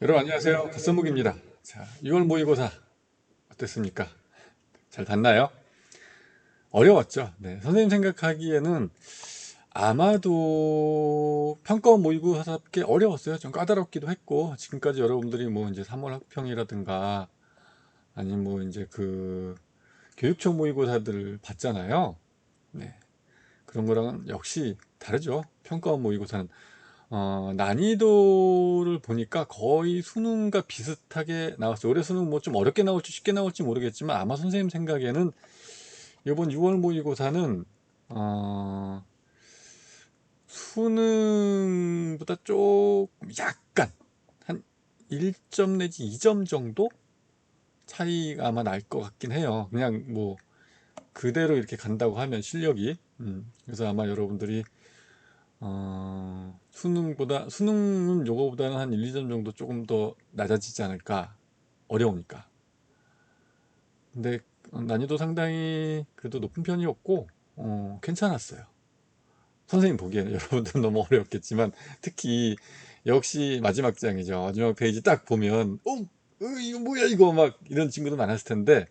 여러분 안녕하세요. 갓선묵입니다. 자, 6월 모의고사 어땠습니까? 잘 봤나요? 어려웠죠? 네, 선생님 생각하기에는 아마도 평가원 모의고사답게 어려웠어요. 좀 까다롭기도 했고 지금까지 여러분들이 뭐 이제 3월 학평이라든가 아니면 뭐 이제 그 교육청 모의고사들 봤잖아요. 네, 그런 거랑은 역시 다르죠. 평가원 모의고사는 난이도를 보니까 거의 수능과 비슷하게 나왔어요. 올해 수능 뭐 좀 어렵게 나올지 쉽게 나올지 모르겠지만 아마 선생님 생각에는 이번 6월 모의고사는 어, 수능보다 조금 약간 한 1점 내지 2점 정도 차이가 아마 날 것 같긴 해요. 그냥 뭐 그대로 이렇게 간다고 하면 실력이 그래서 아마 여러분들이 수능은 요거보다는 한 1, 2점 정도 조금 더 낮아지지 않을까. 어려우니까. 근데 난이도 상당히 그래도 높은 편이었고, 괜찮았어요. 선생님 보기에는 여러분들은 너무 어려웠겠지만, 특히 역시 마지막 장이죠. 마지막 페이지 딱 보면, 이거 뭐야, 이거 막 이런 친구도 많았을 텐데,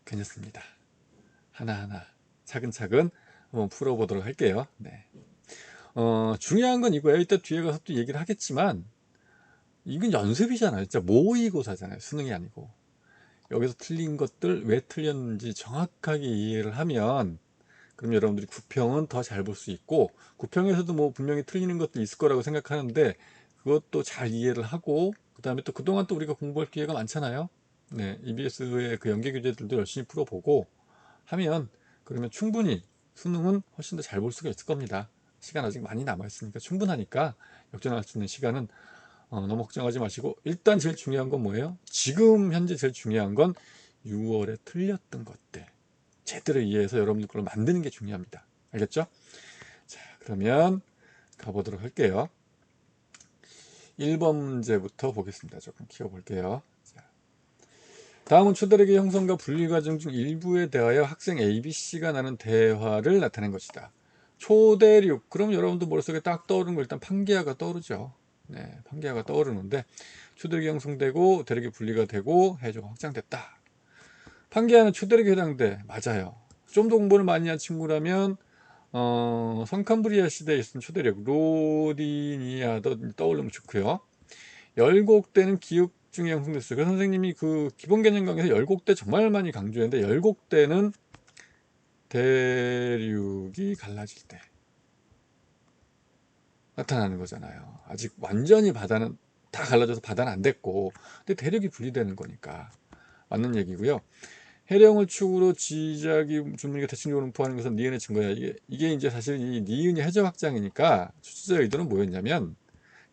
괜찮습니다. 하나하나 차근차근 한번 풀어보도록 할게요. 네. 중요한 건 이거예요. 이따 뒤에 가서 또 얘기를 하겠지만, 이건 연습이잖아요. 진짜 모의고사잖아요. 수능이 아니고. 여기서 틀린 것들 왜 틀렸는지 정확하게 이해를 하면 그럼 여러분들이 구평은 더 잘 볼 수 있고 구평에서도 뭐 분명히 틀리는 것도 있을 거라고 생각하는데 그것도 잘 이해를 하고 그 다음에 또 그동안 또 우리가 공부할 기회가 많잖아요. 네, EBS의 그 연계 교재들도 열심히 풀어보고 하면 그러면 충분히 수능은 훨씬 더 잘 볼 수가 있을 겁니다. 시간 아직 많이 남아있으니까 충분하니까 역전할 수 있는 시간은 너무 걱정하지 마시고 일단 제일 중요한 건 뭐예요? 지금 현재 제일 중요한 건 6월에 틀렸던 것들 제대로 이해해서 여러분들 걸로 만드는 게 중요합니다. 알겠죠? 자, 그러면 가보도록 할게요. 1번 문제부터 보겠습니다. 조금 키워볼게요. 자, 다음은 초대력의 형성과 분리 과정 중 일부에 대하여 학생 ABC가 나눈 대화를 나타낸 것이다. 초대륙. 그럼 여러분들 머릿속에 딱 떠오르는 거 일단 판기하가 떠오르죠. 네, 판기하가 떠오르는데 초대력이 형성되고 대력이 분리가 되고 해저가 확장됐다. 판기하는 초대력에 해당돼. 맞아요. 좀 더 공부를 많이 한 친구라면 성캄브리아 시대에 있었던 초대력 로디니아도 떠오르면 좋고요. 열곡대는 기역 중에 형성됐어요. 그 선생님이 그 기본 개념 강의에서 열곡대 정말 많이 강조했는데 열곡대는 대륙이 갈라질 때 나타나는 거잖아요. 아직 완전히 바다는 다 갈라져서 바다는 안 됐고 근데 대륙이 분리되는 거니까 맞는 얘기고요. 해령을 축으로 지작이 주문이가 대칭적으로 분포하는 것은 니은의 증거야. 이게 이제 사실 이 니은이 해저 확장이니까 출제자 의도는 뭐였냐면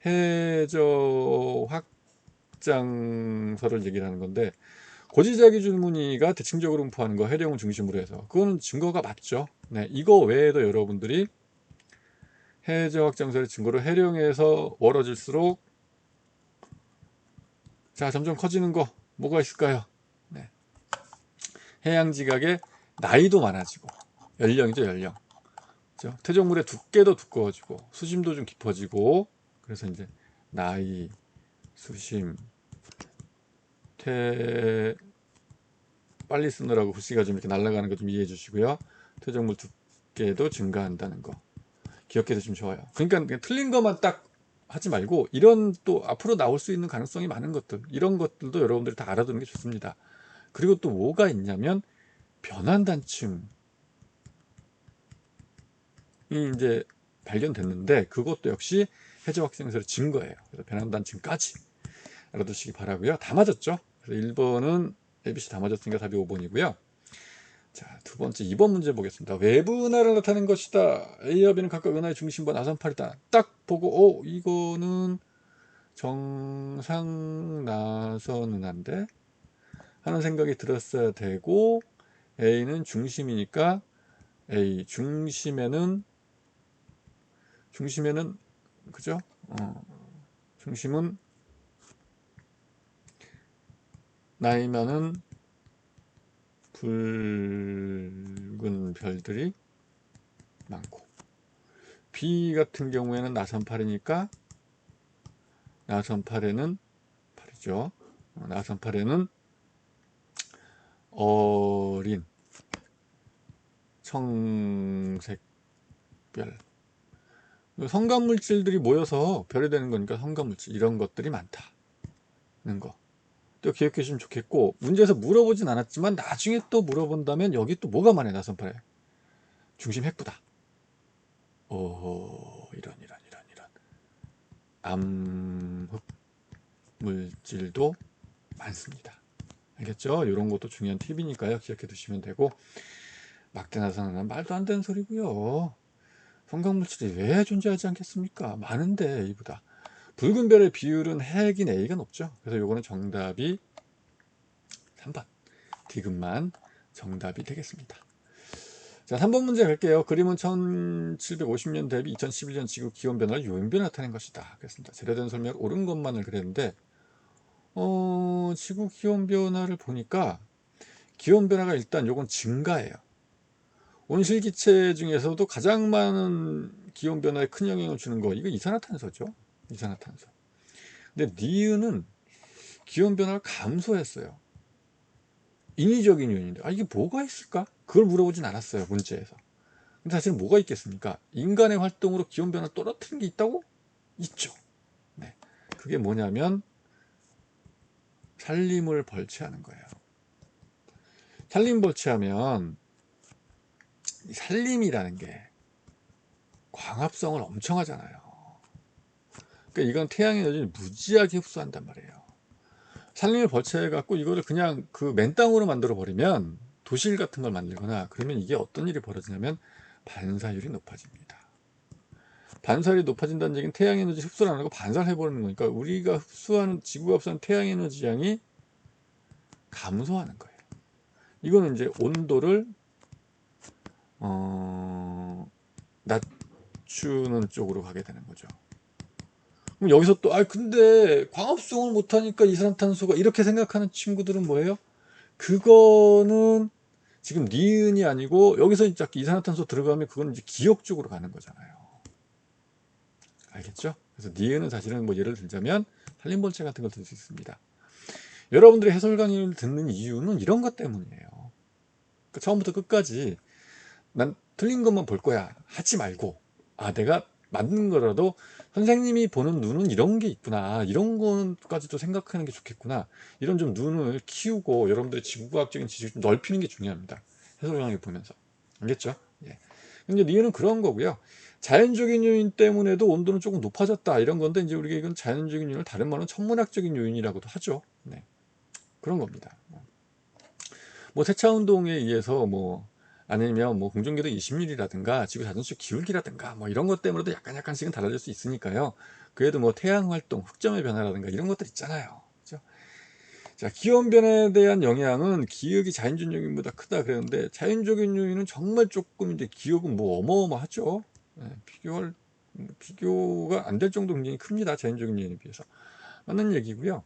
해저 확장설을 얘기를 하는 건데 고지자기 줄무늬가 대칭적으로 분포하는 거 해령을 중심으로 해서 그거는 증거가 맞죠. 네, 이거 외에도 여러분들이 해저 확장설의 증거로 해령에서 멀어질수록 자 점점 커지는 거 뭐가 있을까요? 네, 해양 지각의 나이도 많아지고 연령이죠 연령. 그렇죠? 퇴적물의 두께도 두꺼워지고 수심도 좀 깊어지고 그래서 이제 나이, 수심, 퇴 빨리 쓰느라고 글씨가 좀 이렇게 날아가는 거 좀 이해해 주시고요. 퇴적물 두께도 증가한다는 거 기억해 두시면 좋아요. 그러니까 그냥 틀린 것만 딱 하지 말고 이런 또 앞으로 나올 수 있는 가능성이 많은 것들 이런 것들도 여러분들이 다 알아두는 게 좋습니다. 그리고 또 뭐가 있냐면 변환단층이 이제 발견됐는데 그것도 역시 해저 확생설의 증거예요. 그래서 변환단층까지 알아두시기 바라고요. 다 맞았죠? 그래서 1번은 ABC 다 맞았으니까 답이 5번이고요. 자, 두 번째 2번 문제 보겠습니다. 외부 은하를 나타낸 것이다. A와 B는 각각 은하의 중심과 나선팔이다. 딱 보고 이거는 정상 나선 은하인데 하는 생각이 들었어야 되고 A는 중심이니까 A 중심에는 그죠? 중심은 나이면은 붉은 별들이 많고 B 같은 경우에는 나선팔이니까 나선팔에는 팔이죠. 나선팔에는 어린 청색별 성간물질들이 모여서 별이 되는 거니까 성간물질 이런 것들이 많다는 거. 또 기억해 주시면 좋겠고, 문제에서 물어보진 않았지만 나중에 또 물어본다면 여기 또 뭐가 많아요? 나선팔에 중심 핵부다. 이런 암흑 물질도 많습니다. 알겠죠? 이런 것도 중요한 팁이니까요. 기억해 두시면 되고, 막대나선은 말도 안 되는 소리고요. 성강물질이 왜 존재하지 않겠습니까? 많은데 A보다. 붉은 별의 비율은 핵인 A가 높죠. 그래서 요거는 정답이 3번 디귿만 정답이 되겠습니다. 자, 3번 문제 갈게요. 그림은 1750년 대비 2011년 지구 기온 변화를 요인별로 나타낸 것이다. 그랬습니다. 제대된 설명을 옳은 것만을 그랬는데, 지구 기온 변화를 보니까 기온 변화가 일단 요건 증가예요. 온실기체 중에서도 가장 많은 기온 변화에 큰 영향을 주는 거, 이거 이산화탄소죠. 이산화탄소. 근데 니은은 기온 변화가 감소했어요. 인위적인 요인인데, 이게 뭐가 있을까? 그걸 물어보진 않았어요, 문제에서. 근데 사실 뭐가 있겠습니까? 인간의 활동으로 기온 변화 떨어뜨린 게 있다고? 있죠. 네. 그게 뭐냐면 산림을 벌채하는 거예요. 산림 벌채하면 이 산림이라는 게 광합성을 엄청 하잖아요. 그러니까 이건 태양 에너지를 무지하게 흡수한단 말이에요. 산림을 벌채해 갖고 이거를 그냥 그 맨땅으로 만들어 버리면 도실 같은 걸 만들거나 그러면 이게 어떤 일이 벌어지냐면 반사율이 높아집니다. 반사율이 높아진다는 얘기는 태양 에너지 흡수를 안 하고 반사를 해버리는 거니까 우리가 흡수하는, 지구가 흡수하는 태양 에너지 양이 감소하는 거예요. 이거는 이제 온도를 낮추는 쪽으로 가게 되는 거죠. 그럼 여기서 또 근데 광합성을 못하니까 이산화탄소가, 이렇게 생각하는 친구들은 뭐예요? 그거는 지금 니은이 아니고 여기서 이제 이산화탄소 들어가면 그건 이제 기억 쪽으로 가는 거잖아요. 알겠죠? 그래서 니은은 사실은 뭐 예를 들자면 산림벌채 같은 걸 들 수 있습니다. 여러분들이 해설 강의를 듣는 이유는 이런 것 때문이에요. 그러니까 처음부터 끝까지 난 틀린 것만 볼 거야 하지 말고, 내가 맞는 거라도 선생님이 보는 눈은 이런 게 있구나, 이런 것까지도 생각하는 게 좋겠구나, 이런 좀 눈을 키우고 여러분들의 지구과학적인 지식을 좀 넓히는 게 중요합니다. 해설 강의 보면서. 알겠죠? 예. 근데 니은은 그런 거고요. 자연적인 요인 때문에도 온도는 조금 높아졌다, 이런 건데 이제 우리가 이건 자연적인 요인을 다른 말은 천문학적인 요인이라고도 하죠. 네. 그런 겁니다. 뭐 세차 운동에 의해서 아니면 공정궤도 20mm라든가 지구 자전수 기울기라든가 이런 것 때문에도 약간씩은 달라질 수 있으니까요. 그래도 태양 활동, 흑점의 변화라든가 이런 것들 있잖아요. 그렇죠? 자, 기온 변화에 대한 영향은 기억이 자연적인 요인보다 크다 그랬는데, 자연적인 요인은 정말 조금, 이제 기억은 어마어마하죠. 네, 비교가 안 될 정도로 굉장히 큽니다. 자연적인 요인에 비해서. 맞는 얘기고요.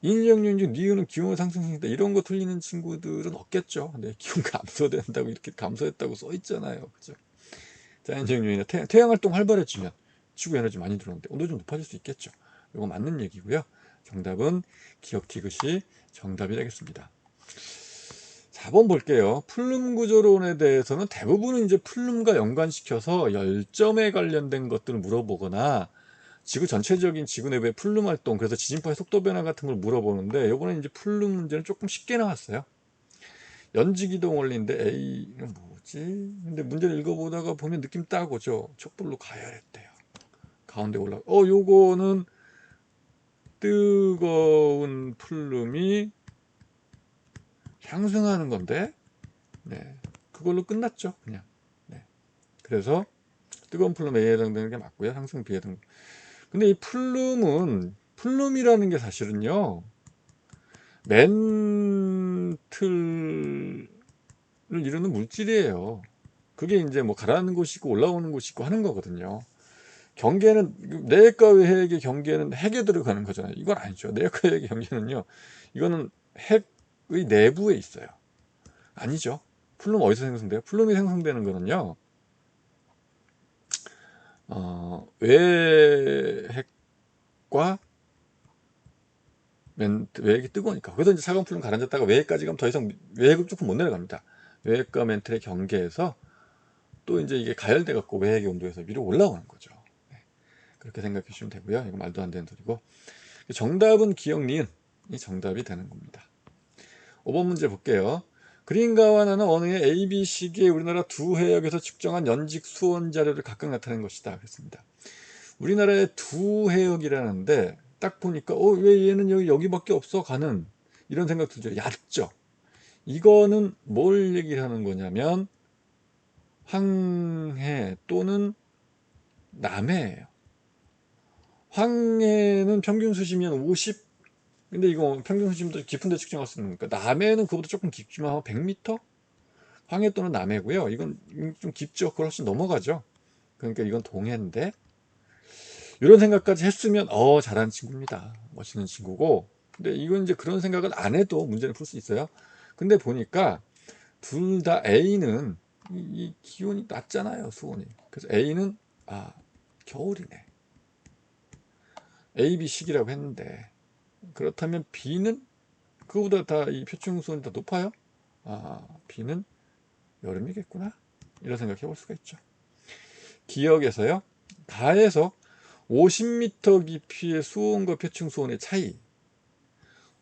인위적 요인 중 니은은 기온 상승이다, 이런 거 틀리는 친구들은 없겠죠. 네, 기온 감소된다고 이렇게 감소했다고 써 있잖아요. 그죠? 자연적 요인은 태양 활동 활발해지면 지구 에너지 많이 들어오는데 온도 좀 높아질 수 있겠죠. 이거 맞는 얘기고요. 정답은 기억 티귿이 정답이 되겠습니다. 4번 볼게요. 플룸 구조론에 대해서는 대부분은 이제 플룸과 연관시켜서 열점에 관련된 것들을 물어보거나 지구 전체적인 지구 내부의 플룸 활동, 그래서 지진파의 속도 변화 같은 걸 물어보는데, 요번에 이제 플룸 문제는 조금 쉽게 나왔어요. 연지기동 원리인데 A는 뭐지? 근데 문제를 읽어보다가 보면 느낌 딱 오죠. 촛불로 가열했대요. 가운데 올라. 요거는 뜨거운 플룸이 상승하는 건데, 네, 그걸로 끝났죠, 그냥. 네. 그래서 뜨거운 플룸 A에 해당되는 게 맞고요. 상승 B에 해당. 근데 이 플룸이라는 게 사실은요, 맨틀을 이루는 물질이에요. 그게 이제 가라앉는 곳이 있고 올라오는 곳이 있고 하는 거거든요. 경계는, 내핵과 외핵의 경계는 핵에 들어가는 거잖아요. 이건 아니죠. 내핵과 외핵의 경계는요, 이거는 핵의 내부에 있어요. 아니죠. 플룸 어디서 생성돼요? 플룸이 생성되는 거는요, 외핵과 외액이 뜨거우니까. 그래서 이제 차가운 풀로 가라앉았다가 외액까지 가면 더 이상 외액을 조금 못 내려갑니다. 외액과 멘틀의 경계에서 또 이제 이게 가열돼 갖고 외액의 온도에서 위로 올라오는 거죠. 네. 그렇게 생각해 주시면 되고요. 이거 말도 안 되는 소리고. 정답은 기억 니은이 정답이 되는 겁니다. 5번 문제 볼게요. 그림과 나는 어느 해 A, B 시기에 우리나라 두 해역에서 측정한 연직 수온 자료를 각각 나타낸 것이다. 그랬습니다. 우리나라에 두 해역이라는데 딱 보니까 왜 얘는 여기밖에 없어 가는 이런 생각 들죠. 얕죠. 이거는 뭘 얘기하는 거냐면 황해 또는 남해예요. 황해는 평균 수심이 한 50, 근데 이거 평균 수심도 깊은 데 측정할 수 있는 거니까 남해는 그보다 조금 깊지만 100m? 황해 또는 남해고요. 이건 좀 깊죠. 그걸 훨씬 넘어가죠. 그러니까 이건 동해인데 이런 생각까지 했으면 잘하는 친구입니다. 멋있는 친구고. 근데 이건 이제 그런 생각을 안 해도 문제를 풀 수 있어요. 근데 보니까 둘 다 A는 이 기온이 낮잖아요. 수온이. 그래서 A는 겨울이네. A, B 시기라고 했는데 그렇다면 B는 그거보다 다 이 표층 수온이 더 높아요. B는 여름이겠구나. 이런 생각 해볼 수가 있죠. 기억에서요. 가에서 50m 깊이의 수온과 표층 수온의 차이.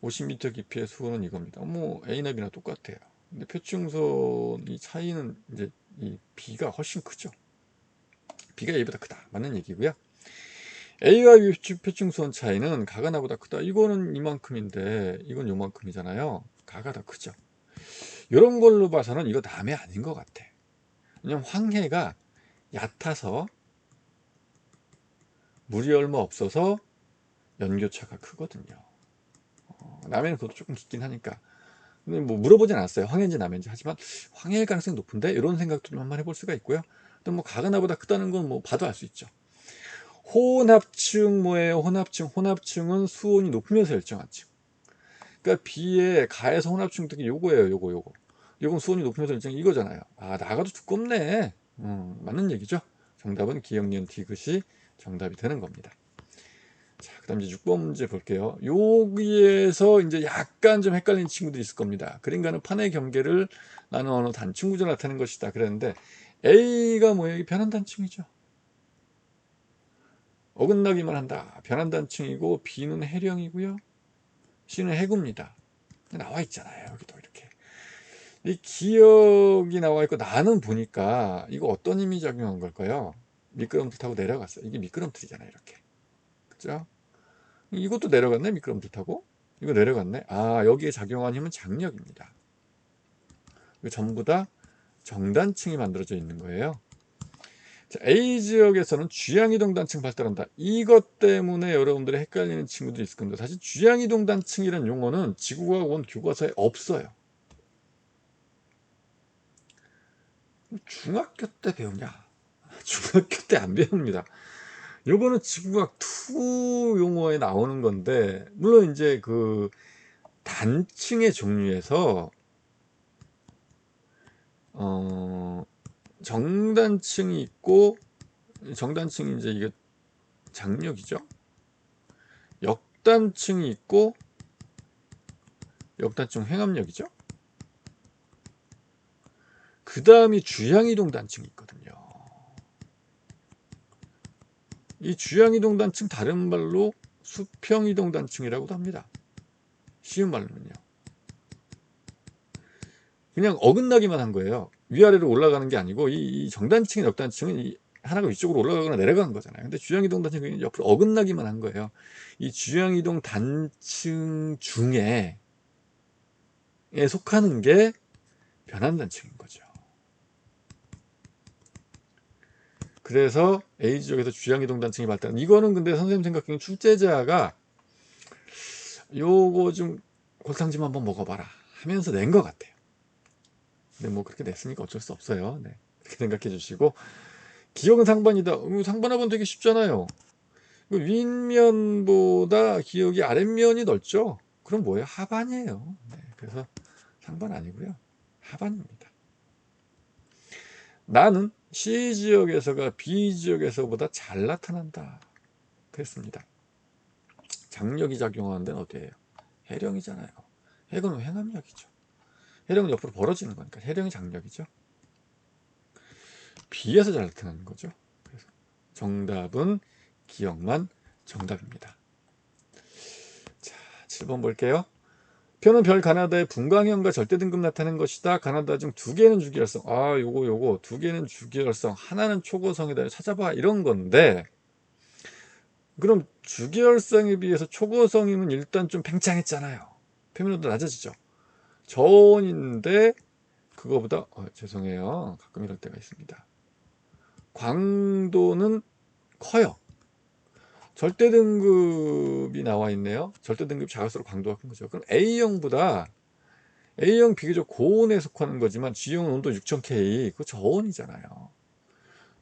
50m 깊이의 수온은 이겁니다. 뭐 A나 B나 똑같아요. 근데 표층 수온이 차이는 이제 이 B가 훨씬 크죠. B가 A보다 크다. 맞는 얘기고요. A와 B 표층 수온 차이는 가가 나보다 크다. 이거는 이만큼인데 이건 요만큼이잖아요. 가가 더 크죠. 이런 걸로 봐서는 이거 남해 아닌 것 같아. 왜냐면 황해가 얕아서 물이 얼마 없어서 연교차가 크거든요. 남해는 그것도 조금 깊긴 하니까. 근데 뭐 물어보진 않았어요. 황해인지 남해인지. 하지만 황해일 가능성이 높은데 이런 생각도 좀 한번 해볼 수가 있고요. 또 뭐 가가 나보다 크다는 건 뭐 봐도 알 수 있죠. 혼합층 뭐예요? 혼합층은 수온이 높으면서 일정한 층. 그러니까 B에 가에서 혼합층 특히 요거예요. 요건 수온이 높으면서 일정 이거잖아요. 나가도 두껍네. 맞는 얘기죠. 정답은 기억 니은 디귿이 정답이 되는 겁니다. 자, 그 다음 이제 6번 문제 볼게요. 여기에서 이제 약간 좀 헷갈리는 친구들이 있을 겁니다. 그림과는 판의 경계를 나는 어느 단층 구조를 나타낸 것이다. 그랬는데 A가 뭐예요? 변환단층이죠. 어긋나기만 한다. 변환단층이고 B는 해령이고요. C는 해구입니다. 나와 있잖아요. 여기도 이렇게. 이 기억이 나와 있고 나는 보니까 이거 어떤 힘이 작용한 걸까요? 미끄럼틀 타고 내려갔어요. 이게 미끄럼틀이잖아요. 이렇게. 그죠? 이것도 내려갔네. 미끄럼틀 타고. 이거 내려갔네. 여기에 작용한 힘은 장력입니다. 이거 전부 다 정단층이 만들어져 있는 거예요. 자, A 지역에서는 주양이동 단층 발달한다. 이것 때문에 여러분들이 헷갈리는 친구들이 있을 겁니다. 사실 주양이동 단층이라는 용어는 지구과학 원 교과서에 없어요. 중학교 때 배우냐? 중학교 때 안 배웁니다. 요거는 지구과학 2 용어에 나오는 건데 물론 이제 그 단층의 종류에서 정단층이 있고 정단층이 이제 이게 장력이죠. 역단층이 있고 역단층 횡압력이죠. 그 다음이 주양이동 단층이 있거든요. 이 주양이동 단층 다른 말로 수평이동 단층이라고도 합니다. 쉬운 말로는요. 그냥 어긋나기만 한 거예요. 위아래로 올라가는 게 아니고 이 정단층의 역단층은 하나가 위쪽으로 올라가거나 내려가는 거잖아요. 근데 주양이동 단층은 옆으로 어긋나기만 한 거예요. 이 주양이동 단층 중에 속하는 게 변환단층인 거죠. 그래서 A지역에서 주양이동 단층이 발달한 이거는 근데 선생님 생각에는 출제자가 요거 좀 골탕 좀 한번 먹어봐라 하면서 낸 것 같아요. 근데 뭐 그렇게 냈으니까 어쩔 수 없어요. 네. 그렇게 생각해 주시고 기억은 상반이다. 상반하고는 되게 쉽잖아요. 윗면보다 기억이 아랫면이 넓죠. 그럼 뭐예요? 하반이에요. 네. 그래서 상반 아니고요. 하반입니다. 나는 C지역에서가 B지역에서보다 잘 나타난다. 그랬습니다. 장력이 작용하는 데는 어디예요? 해령이잖아요. 핵은 회합력이죠. 해령은 옆으로 벌어지는 거니까 해령이 장력이죠. 비에서 잘 나타나는 거죠. 그래서 정답은 기억만 정답입니다. 자, 7번 볼게요. 표는 별 가나다의 분광형과 절대 등급 나타낸 것이다. 가나다 중 두 개는 주기율성. 아, 요거 두 개는 주기율성, 하나는 초고성이다. 찾아봐. 이런 건데, 그럼 주기율성에 비해서 초고성이면 일단 좀 팽창했잖아요. 표면온도 낮아지죠. 저온인데 그거보다 죄송해요. 가끔 이럴 때가 있습니다. 광도는 커요. 절대 등급이 나와 있네요. 절대 등급이 작을수록 광도가 큰 거죠. 그럼 A형보다 A형 비교적 고온에 속하는 거지만 G형은 온도 6000K, 그거 저온이잖아요.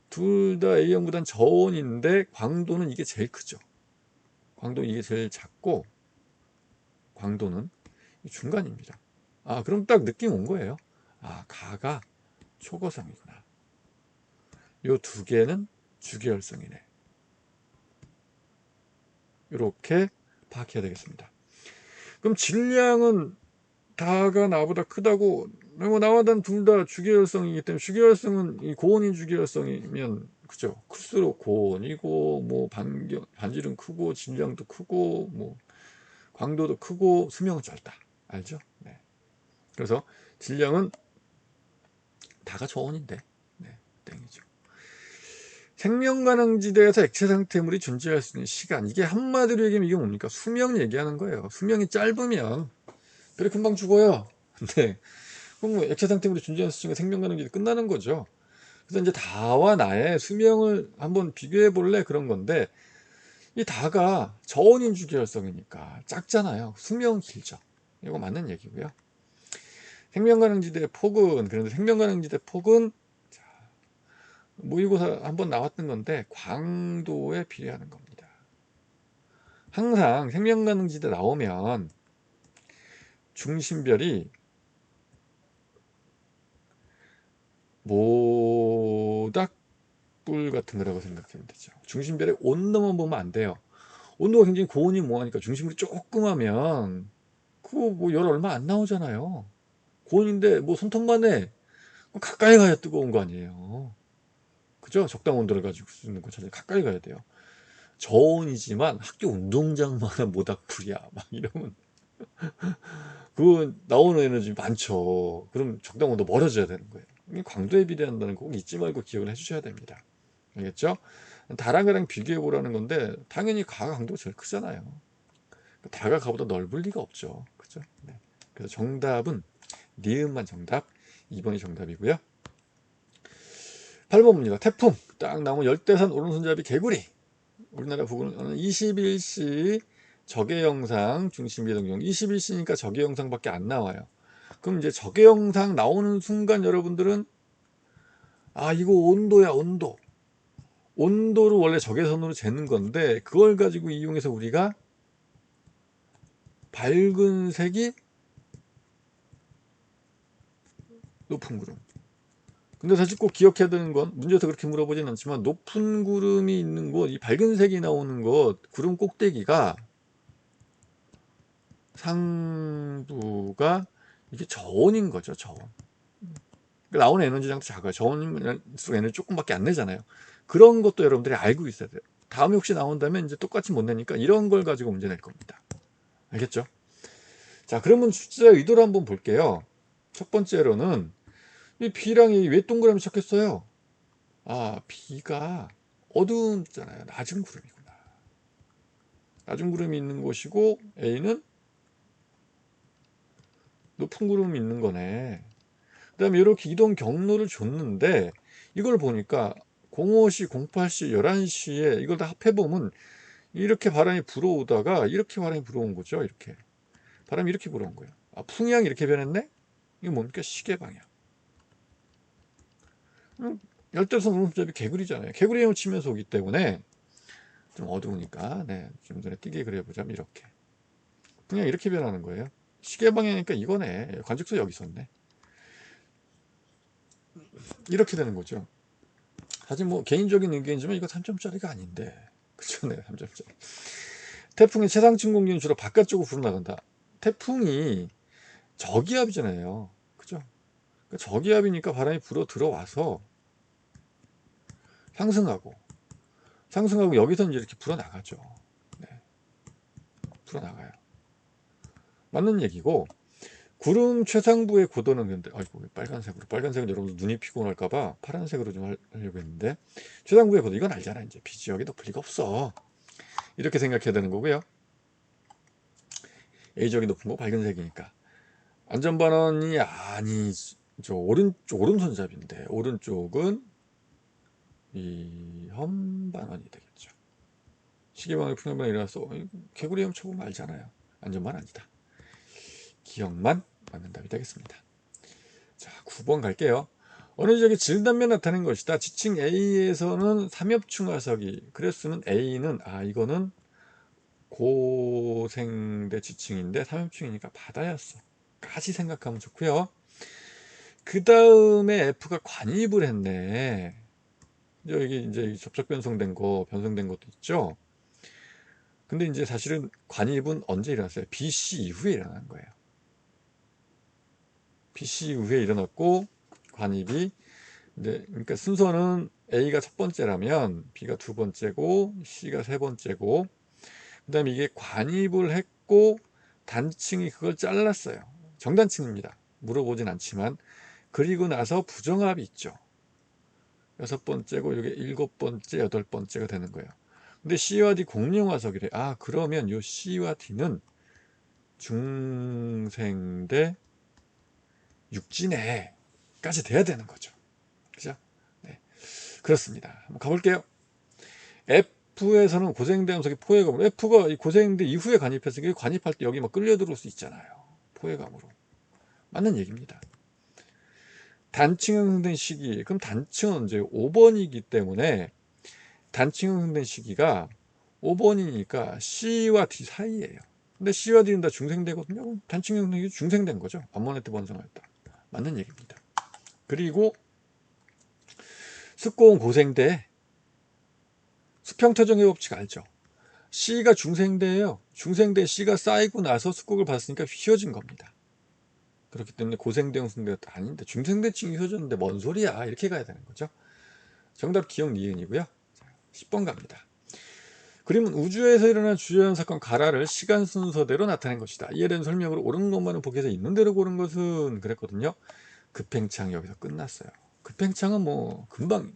둘 다 A형보단 저온인데 광도는 이게 제일 크죠. 광도는 이게 제일 작고 광도는 중간입니다. 아, 그럼 딱 느낌 온 거예요. 아, 가가 초고성이구나. 요 두 개는 주기율성이네. 이렇게 파악해야 되겠습니다. 그럼 질량은 다가 나보다 크다고, 뭐 나와 난 둘 다 주기율성이기 때문에, 주기율성은 이 고온인 주기율성이면 그죠, 클수록 고온이고 뭐 반질은 크고 질량도 크고 뭐 광도도 크고 수명은 짧다, 알죠? 네. 그래서 질량은 다가 저온인데, 네, 땡이죠. 생명가능지대에서 액체 상태물이 존재할 수 있는 시간, 이게 한마디로 얘기하면 이게 뭡니까? 수명 얘기하는 거예요. 수명이 짧으면 그래 금방 죽어요. 근데 그럼 뭐 액체 상태물이 존재할 수 있는 생명가능지대 끝나는 거죠. 그래서 이제 다와 나의 수명을 한번 비교해 볼래, 그런 건데, 이 다가 저온인 주기율성이니까 작잖아요. 수명은 길죠. 이거 맞는 얘기고요. 생명가능지대의 폭은, 그런데 생명가능지대 폭은 모의고사 한번 나왔던 건데 광도에 비례하는 겁니다. 항상 생명가능지대 나오면 중심별이 모닥불 같은 거라고 생각하면 되죠. 중심별의 온도만 보면 안 돼요. 온도가 굉장히 고온이 뭐하니까 중심물이 조그마면 그거 뭐 열 얼마 안 나오잖아요. 고온인데 뭐 손톱만 해. 가까이 가야 뜨거운 거 아니에요. 그죠? 적당 온도를 가지고 쓰는 거 찾아 가까이 가야 돼요. 저온이지만 학교 운동장만한 모닥불이야, 막 이러면 그 나오는 에너지 많죠. 그럼 적당 온도 멀어져야 되는 거예요. 이게 광도에 비례한다는 거 꼭 잊지 말고 기억을 해주셔야 됩니다. 알겠죠? 다랑 가랑 비교해 보라는 건데 당연히 가가 강도가 제일 크잖아요. 다가 가보다 넓을 리가 없죠. 그죠? 네. 그래서 정답은 니은만 정답, 2번이 정답이고요. 8번 봅니다. 태풍 딱 나오면 열대산 오른손잡이 개구리. 우리나라 부근은 21시 적외영상 중심이동경, 21시니까 적외영상밖에 안 나와요. 그럼 이제 적외영상 나오는 순간 여러분들은 아, 이거 온도야, 온도. 온도를 원래 적외선으로 재는 건데 그걸 가지고 이용해서 우리가 밝은 색이 높은 구름. 근데 사실 꼭 기억해야 되는 건, 문제에서 그렇게 물어보진 않지만, 높은 구름이 있는 곳, 이 밝은 색이 나오는 곳, 구름 꼭대기가 상부가 이게 저온인 거죠, 저온. 나오는 에너지량도 작아요. 저온일수록 에너지 조금밖에 안 내잖아요. 그런 것도 여러분들이 알고 있어야 돼요. 다음에 혹시 나온다면 이제 똑같이 못 내니까 이런 걸 가지고 문제 낼 겁니다. 알겠죠? 자, 그러면 숫자 의도를 한번 볼게요. 첫 번째로는 이 B랑 A 왜 동그라미 쳤겠어요? 아, B가 어두운잖아요. 낮은 구름이구나. 낮은 구름이 있는 곳이고 A는 높은 구름이 있는 거네. 그 다음에 이렇게 이동 경로를 줬는데 이걸 보니까 05시, 08시, 11시에 이걸 다 합해보면 이렇게 바람이 불어오다가 이렇게 바람이 불어온 거죠. 이렇게 바람이 이렇게 불어온 거예요. 아, 풍향이 이렇게 변했네? 이거 뭡니까? 시계 방향. 열대선 오른손잡이 개구리잖아요. 개구리 힘을 치면서 오기 때문에 좀 어두우니까, 네, 좀 전에 띄게 그려보자면 이렇게 그냥 이렇게 변하는 거예요. 시계 방향이니까 이거네. 관측소 여기 있었네. 이렇게 되는 거죠. 사실 뭐 개인적인 의견이지만 이거 3점짜리가 아닌데, 그쵸? 네, 3점짜리. 태풍의 최상층 공기는 주로 바깥쪽으로 불어나간다. 태풍이 저기압이잖아요. 그죠? 그러니까 저기압이니까 바람이 불어 들어와서 상승하고 여기서 이제 이렇게 불어나가죠. 네, 불어나가요. 맞는 얘기고, 구름 최상부의 고도는 근데 아이고 빨간색은 여러분 눈이 피곤할까봐 파란색으로 좀 하려고 했는데, 최상부의 고도 이건 알잖아. 이제 비 지역에 높을 리가 없어, 이렇게 생각해야 되는 거고요. A 지역이 높은 거 밝은색이니까 안전반원이 아니죠. 오른손잡인데 오른쪽은 위험반원이 되겠죠. 시계방울 풍년방이 일어나서 개구리 헤엄쳐보면 알잖아요. 안전반 아니다. 기억만 맞는 답이 되겠습니다. 자, 9번 갈게요. 어느 지역에 질단면 나타낸 것이다. 지층 A에서는 삼엽충 화석이, 그래서는 A는 이거는 고생대 지층인데 삼엽충이니까 바다였어 까지 생각하면 좋고요. 그 다음에 F가 관입을 했네. 여기 이제 접촉 변성된 것도 있죠. 근데 이제 사실은 관입은 언제 일어났어요? BC 이후에 일어난 거예요. BC 이후에 일어났고, 관입이 그러니까 순서는 A가 첫 번째라면 B가 두 번째고 C가 세 번째고, 그 다음에 이게 관입을 했고 단층이 그걸 잘랐어요. 정단층입니다. 물어보진 않지만. 그리고 나서 부정합이 있죠. 여섯 번째고 이게 일곱 번째, 여덟 번째가 되는 거예요. 근데 C와 D 공룡화석이래. 그러면 요 C와 D는 중생대 육진에 까지 돼야 되는 거죠. 그죠? 네, 그렇습니다. 한번 가볼게요. F에서는 고생대 함석이 포획감으로, F가 이 고생대 이후에 관입했으니까 관입할 때 여기 막 끌려 들어올 수 있잖아요. 포획감으로. 맞는 얘기입니다. 단층 형성된 시기, 그럼 단층은 이제 5번이기 때문에 단층 형성된 시기가 5번이니까 C와 D 사이에요. 근데 C와 D는 다 중생대거든요. 단층 형성이 중생된 거죠. 암모네트 번성했다. 맞는 얘기입니다. 그리고 습고온 고생대, 수평터정의 법칙 알죠? C가 중생대예요. 중생대 C가 쌓이고 나서 습곡을 받았으니까 휘어진 겁니다. 그렇기 때문에 고생대 형성대가 아닌데 중생대층이 휘어졌는데 뭔 소리야, 이렇게 가야 되는 거죠. 정답 기억 니은이고요. 10번 갑니다. 그림은 우주에서 일어난 주요한 사건 가라를 시간 순서대로 나타낸 것이다. 이에 대한 설명으로 옳은 것만은 보기에서 있는 대로 고른 것은, 그랬거든요. 급행창 여기서 끝났어요. 급행창은 뭐 금방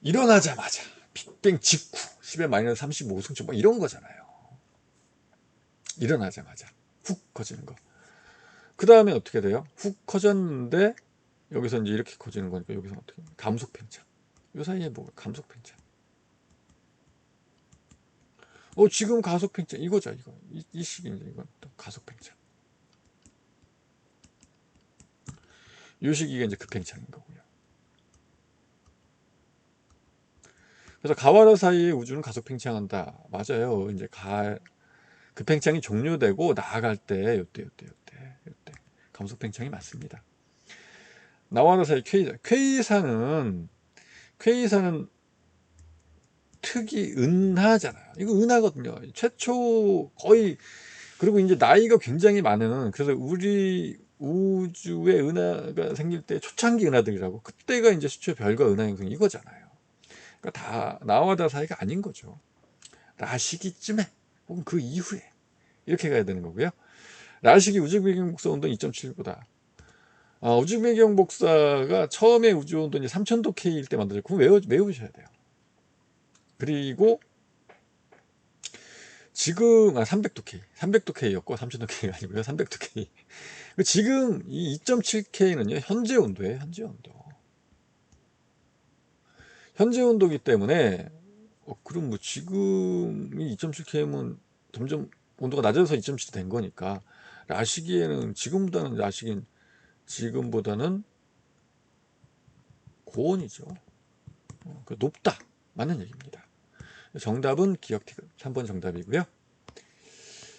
일어나자마자 빅뱅 직후 10의 마이너스 35승점 뭐 이런 거잖아요. 일어나자마자 훅 커지는 거. 그 다음에 어떻게 돼요? 훅 커졌는데 여기서 이제 이렇게 커지는 거니까 여기서 어떻게 감속 팽창. 이 사이에 뭐 감속 팽창. 지금 가속 팽창 이거죠. 이 시기인데 이건 가속 팽창. 이 시기가 이제 급팽창인 거고요. 그래서 가와라 사이에 우주는 가속 팽창한다. 맞아요. 이제 급팽창이 종료되고 나아갈 때 요때 감속 팽창이 맞습니다. 나와라 사이 퀘이사는 특이 은하잖아요. 이거 은하거든요. 최초 거의, 그리고 이제 나이가 굉장히 많은, 그래서 우리 우주에 은하가 생길 때 초창기 은하들이라고, 그때가 이제 최초 별과 은하 형성 이거잖아요. 그러니까 다 나와다 사이가 아닌 거죠. 라시기쯤에 혹은 그 이후에 이렇게 가야 되는 거고요. 라시기 우주 배경 복사 온도 2.7보다. 우주 배경 복사가 처음에 우주 온도는 3000도 K일 때 만들어졌고, 외우셔야 돼요. 그리고 지금 300도 K였고 3000도 K가 아니고요. 300도 K. 지금 이 2.7K는요 현재 온도예요. 현재 온도이기 때문에 그럼 뭐 지금이 2.7K면 점점 온도가 낮아져서 2.7이 된 거니까 라시기에는 지금보다는 고온이죠. 높다. 맞는 얘기입니다. 정답은 기억 티귿 3번 정답이고요.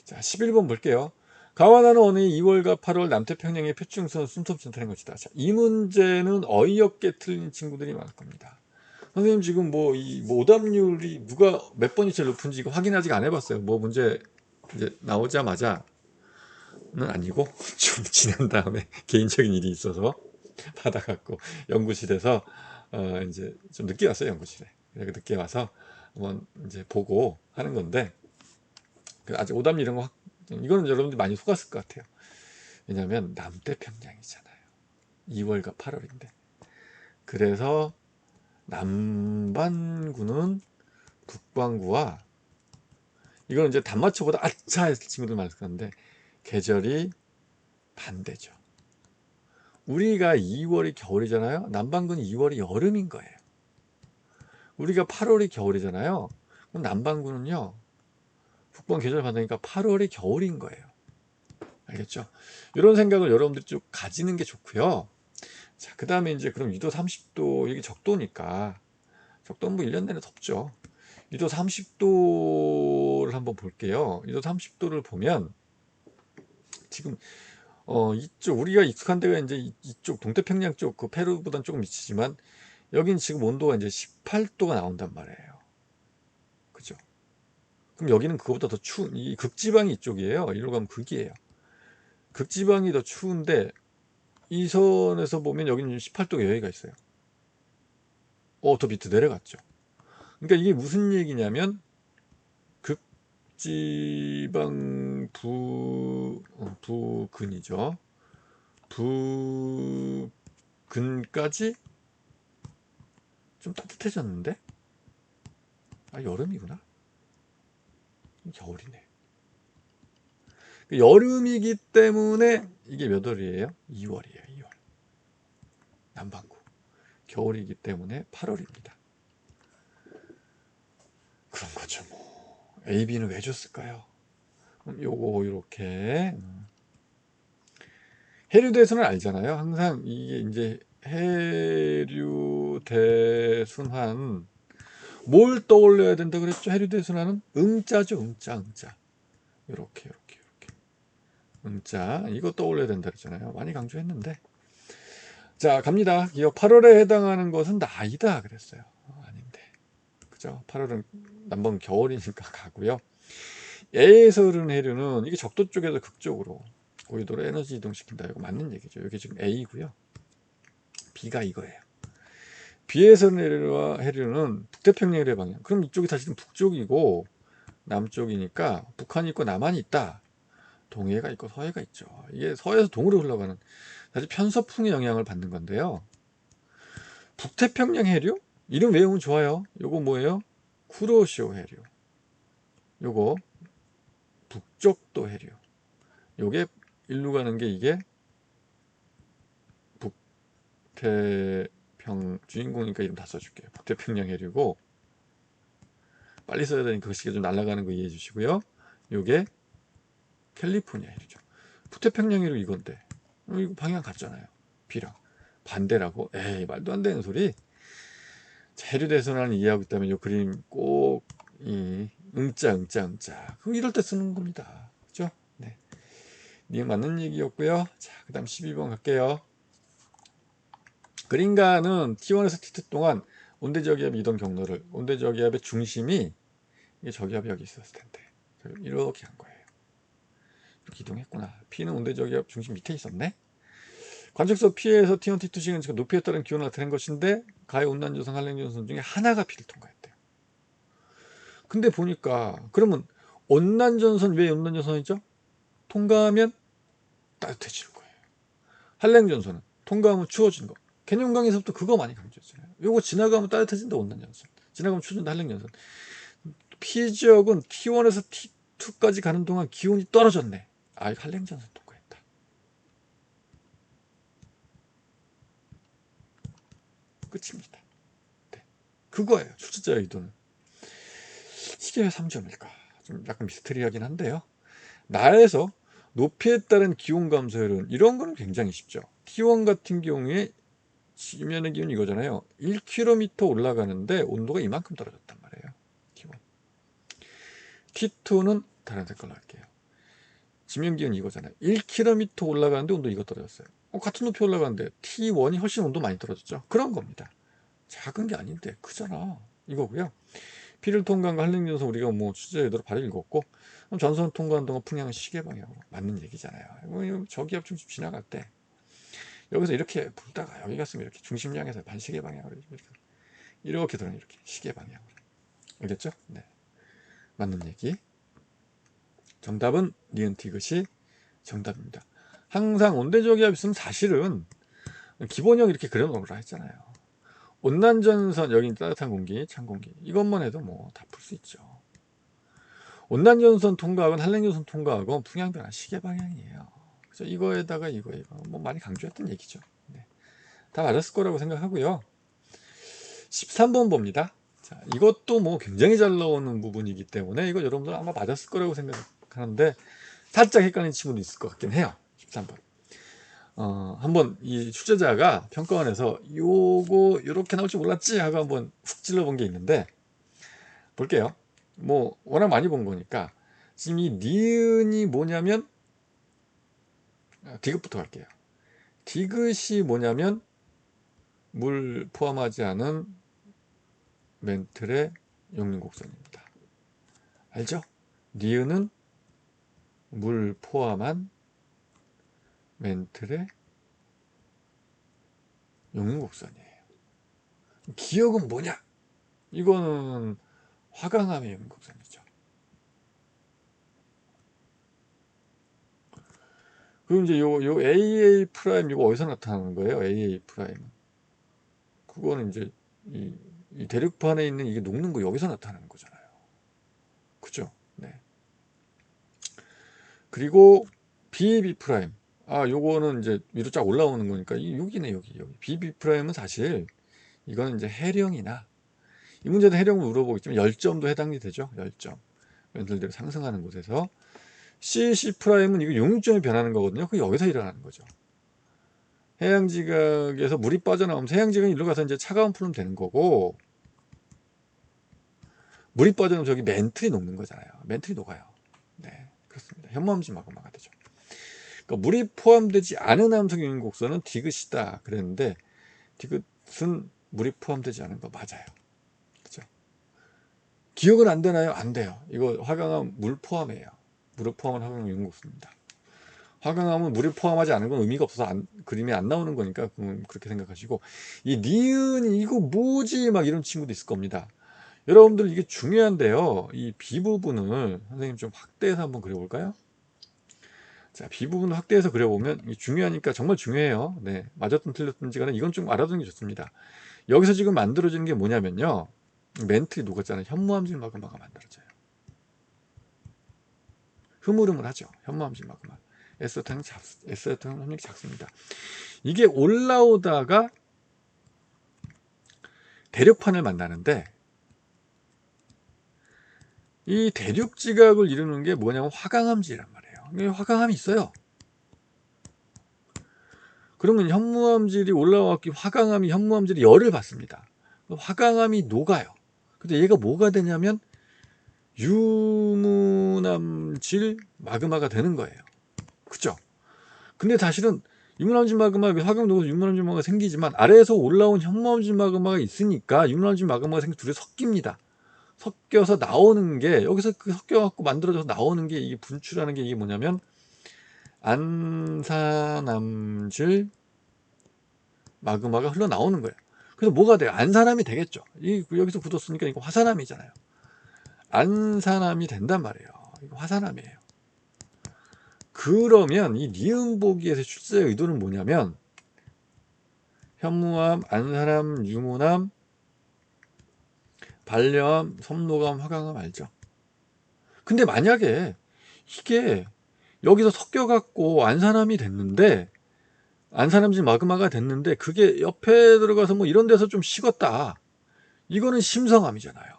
자, 11번 볼게요. 가와나는 오늘 2월과 8월 남태평양의 표충선 숨톱 나타낸 것이다. 자, 이 문제는 어이없게 틀린 친구들이 많을 겁니다. 선생님 지금 이 오답률이 누가 몇 번이 제일 높은지 이거 확인 아직 안 해봤어요. 문제 이제 나오자마자 아니고 좀 지난 다음에 개인적인 일이 있어서 받아갖고 연구실에서 이제 좀 늦게 왔어요. 연구실에. 그래서 늦게 와서 한번 이제 보고 하는 건데, 아직 오답 이런 거 이거는 여러분들 많이 속았을 것 같아요. 왜냐면 남태평양이잖아요. 2월과 8월인데. 그래서 남반구는 북반구와, 이거는 이제 단맞춰보다 아차 했을 친구들 많을 건데, 계절이 반대죠. 우리가 2월이 겨울이잖아요. 남반구는 2월이 여름인 거예요. 우리가 8월이 겨울이잖아요. 그럼 남반구는요, 북방 계절 반대니까 8월이 겨울인 거예요. 알겠죠? 이런 생각을 여러분들이 좀 가지는 게 좋고요. 자, 그 다음에 이제 그럼 2도 30도, 이게 적도니까, 적도는 뭐 1년 내내 덥죠. 2도 30도를 한번 볼게요. 2도 30도를 보면, 지금, 이쪽, 우리가 익숙한 데가 이제 이쪽 동태평양 쪽, 그 페루보단 조금 미치지만, 여긴 지금 온도가 이제 18도가 나온단 말이에요. 그죠? 그럼 여기는 그거보다 더 추운, 이 극지방이 이쪽이에요. 이리로 가면 극이에요. 극지방이 더 추운데, 이 선에서 보면 여기는 18도가 여기가 있어요. 더 밑에 내려갔죠. 그러니까 이게 무슨 얘기냐면, 극지방 부근이죠. 부근까지 좀 따뜻해졌는데? 여름이구나. 겨울이네. 여름이기 때문에 이게 몇 월이에요? 2월이에요. 2월. 남반구. 겨울이기 때문에 8월입니다. 그런 거죠. 뭐 A, B는 왜 줬을까요? 그럼 요거 이렇게 해류 대순을 알잖아요. 항상 이게 이제 해류 대순환, 뭘 떠올려야 된다 그랬죠? 해류 대순환은 응자죠. 응자. 이렇게 응자, 이거 떠올려야 된다 그랬잖아요. 많이 강조했는데. 자, 갑니다. 기억 8월에 해당하는 것은 나이다 그랬어요. 아닌데. 그죠? 8월은 남방 겨울이니까 가고요. A에서 흐르는 해류는 이게 적도 쪽에서 극쪽으로 고유도로 에너지 이동시킨다. 이거 맞는 얘기죠. 이게 지금 A고요. B가 이거예요. B에서 흐르는 해류는 북태평양 해류의 방향. 그럼 이쪽이 사실은 북쪽이고 남쪽이니까 북한이 있고 남한이 있다. 동해가 있고 서해가 있죠. 이게 서해에서 동으로 흘러가는, 사실 편서풍의 영향을 받는 건데요. 북태평양 해류? 이름 외우면 좋아요. 요거 뭐예요? 쿠로시오 해류. 요거 북쪽도 해류. 요게 일로 가는 게 이게 북태평, 주인공이니까 이름 다 써줄게요. 북태평양 해류고, 빨리 써야 되니까 글씨가 좀 날아가는 거 이해해 주시고요. 요게 캘리포니아 해류죠. 북태평양 해류 이건데 이거 방향 같잖아요. B랑 반대라고? 에이, 말도 안 되는 소리. 해류 대선을 이해하고 있다면 이 그림 꼭 응자. 그럼 이럴 때 쓰는 겁니다. 그죠? 네. 맞는 얘기였고요. 자, 그 다음 12번 갈게요. 그린가는 T1에서 T2 동안 온대저기압 이동 경로를, 온대저기압의 중심이 이게 저기압이 여기 있었을 텐데 이렇게 한 거예요. 이렇게 이동했구나. P는 온대저기압 중심 밑에 있었네. 관측소 P에서 T1, T2 시간 높이에 따른 기온을 나타낸 것인데 가해 온난조선, 한랭조선 중에 하나가 P를 통과했대요. 근데 보니까 그러면 온난전선, 왜 온난전선이죠? 통과하면 따뜻해지는 거예요. 한랭전선은 통과하면 추워지는 거. 개념 강의에서부터 그거 많이 강조했잖아요. 요거 지나가면 따뜻해진다, 온난전선. 지나가면 추워진다, 한랭전선. P지역은 T1에서 T2까지 가는 동안 기온이 떨어졌네. 한랭전선 통과했다. 끝입니다. 네. 그거예요. 출제자의 의도는. 이게 왜 3점일까? 좀 약간 미스터리하긴 한데요. 나에서 높이에 따른 기온 감소율은, 이런 건 굉장히 쉽죠. T1 같은 경우에 지면의 기온이 이거잖아요. 1km 올라가는데 온도가 이만큼 떨어졌단 말이에요. T1. T2는 다른 색깔로 할게요. 지면 기온이 이거잖아요. 1km 올라가는데 온도 이거 떨어졌어요. 같은 높이 올라가는데 T1이 훨씬 온도 많이 떨어졌죠. 그런 겁니다. 작은 게 아닌데 크잖아. 이거고요. 피를 통과한 거 한랭전선 우리가 뭐 출제 의도로 바로 읽었고, 그럼 전선 통과한 동안 풍향은 시계 방향으로 맞는 얘기잖아요. 뭐 저기압 중심 지나갈 때 여기서 이렇게 불다가 여기 갔으면 이렇게 중심량에서 반시계 방향으로 이렇게 들어는 이렇게 시계 방향으로. 알겠죠? 네, 맞는 얘기. 정답은 니은 티귿이 정답입니다. 항상 온대저기압 있으면 사실은 기본형 이렇게 그려놓으라 했잖아요. 온난전선, 여기 따뜻한 공기, 찬 공기, 이것만 해도 뭐 다 풀 수 있죠. 온난전선 통과하건 한랭전선 통과하건 풍향변화 시계 방향이에요. 그래서 이거에다가 이거 뭐 많이 강조했던 얘기죠. 네. 다 맞았을 거라고 생각하고요. 13번 봅니다. 자, 이것도 뭐 굉장히 잘 나오는 부분이기 때문에 이거 여러분들 아마 맞았을 거라고 생각하는데 살짝 헷갈리는 친구도 있을 것 같긴 해요. 13번. 한번 이 출제자가 평가원에서 요거 요렇게 나올 줄 몰랐지 하고 한번 훅 찔러본 게 있는데 볼게요. 뭐 워낙 많이 본 거니까 지금 이 니은이 뭐냐면 디귿부터 갈게요. 디귿이 뭐냐면 물 포함하지 않은 멘틀의 용림곡선입니다. 알죠? 니은은 물 포함한 멘틀의 용림곡선이에요. 기억은 뭐냐? 이거는 화강암의 용림곡선이죠. 그럼 이제 요 AA 프라임 이거 어디서 나타나는 거예요? AA 프라임은 그거는 이제 이 대륙판에 있는 이게 녹는 거 여기서 나타나는 거잖아요. 그죠? 네. 그리고 BB 프라임. 요거는 이제 위로 쫙 올라오는 거니까 여기네 여기. BB 프라임은 사실 이거는 이제 해령이나 이 문제도 해령을 물어보겠지만 열점도 해당이 되죠. 열점. 연설대로 상승하는 곳에서 CC 프라임은 이거 용점이 변하는 거거든요. 그게 여기서 일어나는 거죠. 해양지각에서 물이 빠져나오면서 해양지각이 일로 가서 이제 차가운 풀면 되는 거고 물이 빠져나오면 저기 멘틀이 녹는 거잖아요. 멘틀이 녹아요. 네, 그렇습니다. 현무암지 마그마가 되죠. 그러니까 물이 포함되지 않은 함성 용림곡선은 디귿이다 그랬는데 디귿은 물이 포함되지 않은 거 맞아요. 그죠? 기억은 안 되나요? 안 돼요. 이거 화강암 물 포함이에요. 물을 포함한 화강 용림곡선입니다. 화강암은 물을 포함하지 않은 건 의미가 없어서 그림이 안 나오는 거니까 그렇게 생각하시고 이 니은이 이거 뭐지 막 이런 친구도 있을 겁니다. 여러분들 이게 중요한데요. 이 B 부분을 선생님 좀 확대해서 한번 그려볼까요? 자, B 부분을 확대해서 그려보면 이게 중요하니까 정말 중요해요. 네, 맞았든 틀렸든지 간에 이건 좀 알아두는 게 좋습니다. 여기서 지금 만들어지는 게 뭐냐면요. 멘틀이 녹았잖아요. 현무암질 마그마가 만들어져요. 흐물흐물하죠. 현무암질 마그마. 에스더탄 협력이 작습니다. 이게 올라오다가 대륙판을 만나는데 이 대륙지각을 이루는 게 뭐냐면 화강암지란 말이에요. 화강암이 있어요. 그러면 현무암질이 올라왔기 화강암이 현무암질이 열을 받습니다. 화강암이 녹아요. 근데 얘가 뭐가 되냐면 유문암질 마그마가 되는 거예요. 그죠? 근데 사실은 유문암질 마그마 화강 녹아서 유문암질 마그마가 생기지만 아래에서 올라온 현무암질 마그마가 있으니까 유문암질 마그마가 생겨 둘이 섞입니다. 섞여서 나오는 게 여기서 그 섞여갖고 만들어져서 나오는 게 이게 분출하는 게 이게 뭐냐면 안산암질 마그마가 흘러나오는 거예요. 그래서 뭐가 돼요? 안산암이 되겠죠. 여기서 굳었으니까 이거 화산암이잖아요. 안산암이 된단 말이에요. 이거 화산암이에요. 그러면 이 니은 보기에서 출제의 의도는 뭐냐면 현무암, 안산암, 유문암, 반려암, 섬노암, 화강암 알죠? 근데 만약에 이게 여기서 섞여갖고 안산암이 됐는데 안산암질 마그마가 됐는데 그게 옆에 들어가서 뭐 이런 데서 좀 식었다. 이거는 심성암이잖아요.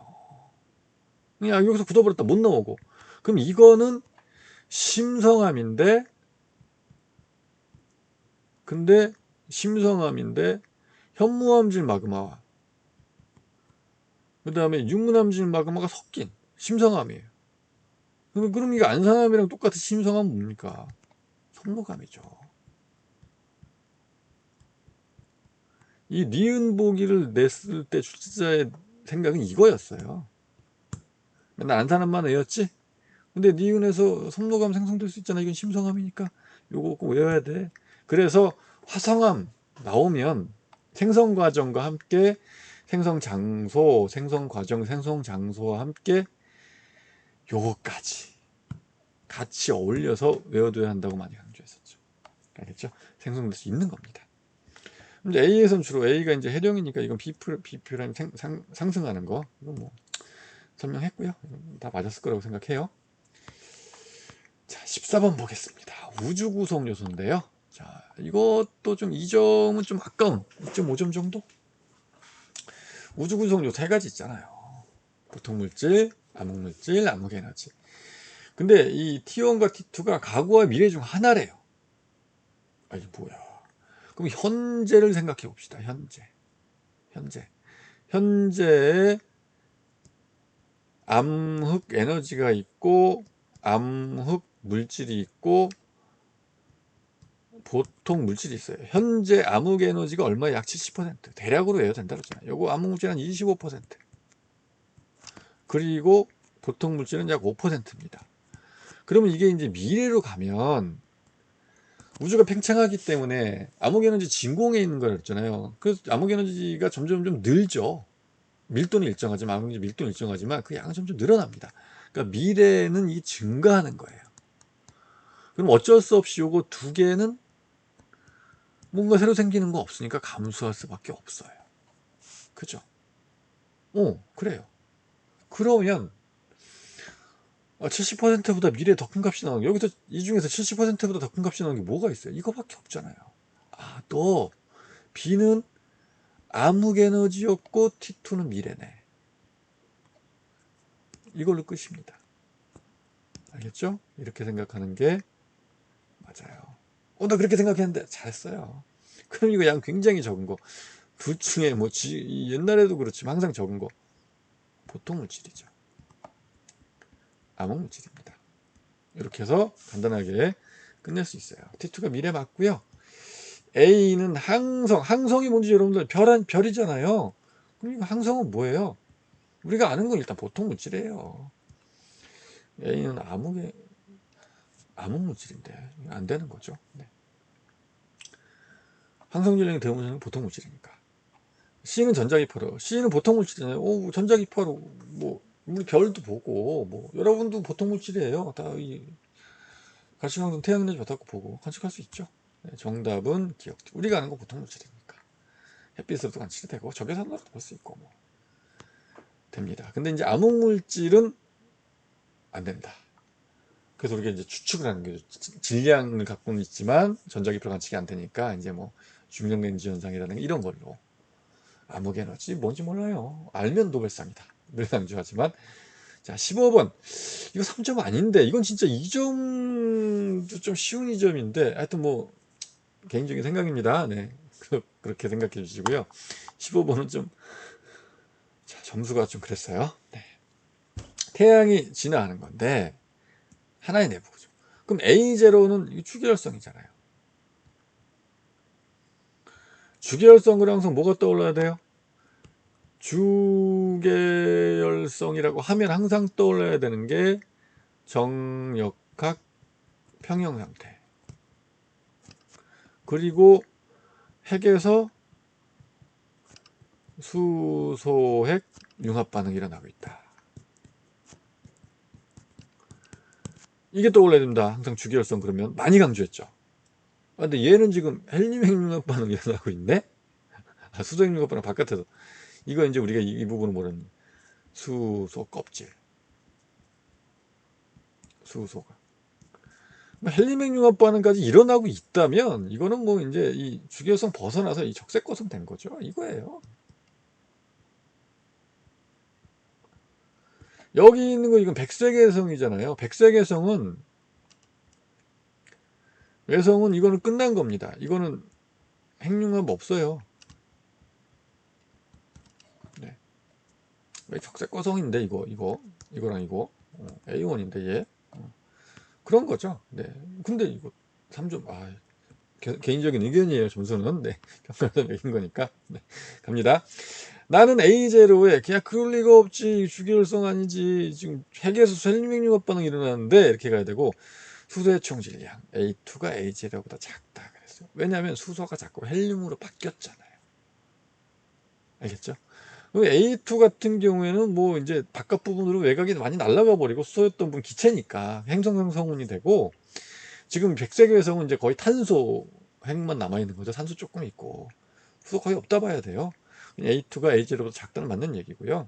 그냥 여기서 굳어버렸다 못 나오고. 그럼 이거는 심성암인데 근데 심성암인데 현무암질 마그마와 그 다음에 유문암질 마그마가 섞인 심성암이에요. 그럼 이게 안산암이랑 똑같은 심성암은 뭡니까? 섬노감이죠. 이 니은 보기를 냈을 때 출제자의 생각은 이거였어요. 맨날 안산함만 외웠지? 근데 니은에서 성노감 생성될 수 있잖아. 이건 심성함이니까 요거 꼭 외워야 돼. 그래서 화성함 나오면 생성 과정과 함께 생성 장소, 생성 과정, 생성 장소와 함께 요거까지 같이 어울려서 외워둬야 한다고 많이 강조했었죠. 알겠죠? 생성될 수 있는 겁니다. 이제 A에선 주로 A가 이제 해령이니까 이건 B프라임 상승하는 거 이건 뭐 설명했고요. 다 맞았을 거라고 생각해요. 자, 14번 보겠습니다. 우주 구성 요소인데요. 자, 이것도 좀 2점은 좀 아까운 2.5점 정도? 우주 구성 요소 세 가지 있잖아요. 보통 물질, 암흑 물질, 암흑 에너지. 근데 이 T1과 T2가 과거와 미래 중 하나래요. 아니 뭐야? 그럼 현재를 생각해 봅시다. 현재에 암흑 에너지가 있고 암흑 물질이 있고 보통 물질이 있어요. 현재 암흑 에너지가 얼마야? 약 70%. 대략으로 외워야 된다 그랬잖아요. 요거 암흑 물질은 한 25%. 그리고 보통 물질은 약 5%입니다. 그러면 이게 이제 미래로 가면 우주가 팽창하기 때문에 암흑 에너지 진공에 있는 걸 했잖아요. 그래서 암흑 에너지가 점점 좀 늘죠. 밀도는 일정하지만 암흑 에너지 밀도는 일정하지만 그 양은 점점 늘어납니다. 그러니까 미래는 이 증가하는 거예요. 그럼 어쩔 수 없이 요거 두 개는 뭔가 새로 생기는 거 없으니까 감소할 수밖에 없어요. 그죠? 그래요. 그러면 70%보다 미래에 더 큰 값이 나오는 게 여기서 이 중에서 70%보다 더 큰 값이 나오는 게 뭐가 있어요? 이거밖에 없잖아요. 또 B는 암흑 에너지였고 T2는 미래네. 이걸로 끝입니다. 알겠죠? 이렇게 생각하는 게 맞아요. 나 그렇게 생각했는데 잘했어요. 그럼 이거 양 굉장히 적은 거. 둘 중에 뭐 옛날에도 그렇지만 항상 적은 거 보통 물질이죠. 암흑 물질입니다. 이렇게 해서 간단하게 끝낼 수 있어요. T2가 미래 맞고요. A는 항성. 항성이 뭔지 여러분들 별이잖아요. 그럼 항성은 뭐예요? 우리가 아는 건 일단 보통 물질이에요. A는 암흑 물질인데 안 되는 거죠. 네. 항성질량이 대부분 보통 물질이니까. C는 전자기파로. C는 보통 물질이잖아요. 전자기파로 뭐 우리 별도 보고 뭐 여러분도 보통 물질이에요. 다 이 가시광선 태양에너지 받았고 보고 관측할 수 있죠. 네, 정답은 기억. 우리가 아는 거 보통 물질이니까. 햇빛으로도 관측이 되고 적외선으로도 볼 수 있고 뭐 됩니다. 근데 이제 암흑 물질은 안 된다. 그래서 우리가 이제 추측을 하는 거죠. 질량을 갖고는 있지만 전자기파 관측이 안 되니까 이제 뭐 중력렌즈 현상이라든가 이런 걸로 암흑 에너지 뭔지 몰라요. 알면 노벨상이다. 늘 강조하지만 자 15번 이거 3점 아닌데 이건 진짜 2점도 좀 쉬운 2점인데 하여튼 뭐 개인적인 생각입니다. 네 그렇게 생각해 주시고요. 15번은 좀 점수가 좀 그랬어요. 네. 태양이 진화하는 건데 하나의 내부구조. 그럼 A0는 주계열성이잖아요. 주계열성을 항상 뭐가 떠올라야 돼요? 주계열성이라고 하면 항상 떠올라야 되는 게 정역학 평형 형태. 그리고 핵에서 수소핵 융합 반응이 일어나고 있다. 이게 떠올라야 됩니다. 항상 주계열성 그러면 많이 강조했죠. 근데 얘는 지금 헬륨핵 융합 반응이 일어나고 있네? 수소핵 융합 반응 바깥에서. 이거 이제 우리가 이 부분을 모르는 수소 껍질. 수소가. 헬륨핵 융합 반응까지 일어나고 있다면 이거는 뭐 이제 이 주계열성 벗어나서 이 적색거성 된 거죠. 이거예요. 여기 있는 거 이건 백색외성이잖아요. 백색외성은 이거는 끝난 겁니다. 이거는 핵융합 없어요. 네. 왜 적색거성인데 이거랑 이거 A1인데 얘 그런 거죠. 네. 근데 이거 3점 개인적인 의견이에요. 점수는 네. 평가에서 매긴 거니까 네. 갑니다. 나는 A0에 그냥 그럴 리가 없지, 주기율성 아니지, 지금 핵에서 셀링융합 반응이 일어나는데, 이렇게 가야 되고, 수소의 총질량 A2가 A0보다 작다 그랬어요. 왜냐하면 수소가 자꾸 헬륨으로 바뀌었잖아요. 알겠죠? A2 같은 경우에는 뭐 이제 바깥 부분으로 외곽이 많이 날아가 버리고, 수소였던 분 기체니까 행성성운이 되고, 지금 백색의 외성은 이제 거의 탄소 핵만 남아 있는 거죠. 산소 조금 있고, 수소 거의 없다 봐야 돼요. A2가 A0보다 작다는 맞는 얘기고요.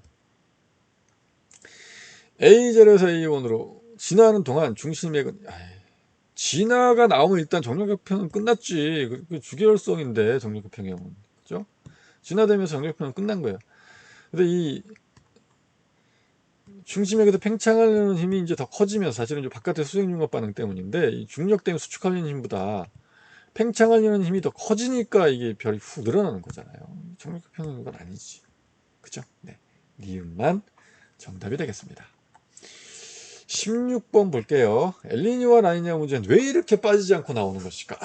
A0에서 A1으로 진화하는 동안 중심액은, 진화가 나오면 일단 정력협평은 끝났지. 그 주계열성인데 정력협평형은, 그죠? 진화되면서 정력협평은 끝난 거예요. 근데 이 중심액에서 팽창하려는 힘이 이제 더 커지면서, 사실은 이제 바깥의 수색융합 반응 때문인데, 이 중력 때문에 수축하려는 힘보다 팽창하려는 힘이 더 커지니까 이게 별이 훅 늘어나는 거잖아요. 정력협평은 건 아니지. 그죠? 네. 니은만 정답이 되겠습니다. 16번 볼게요. 엘니뇨와 라니냐 문제는 왜 이렇게 빠지지 않고 나오는 것일까?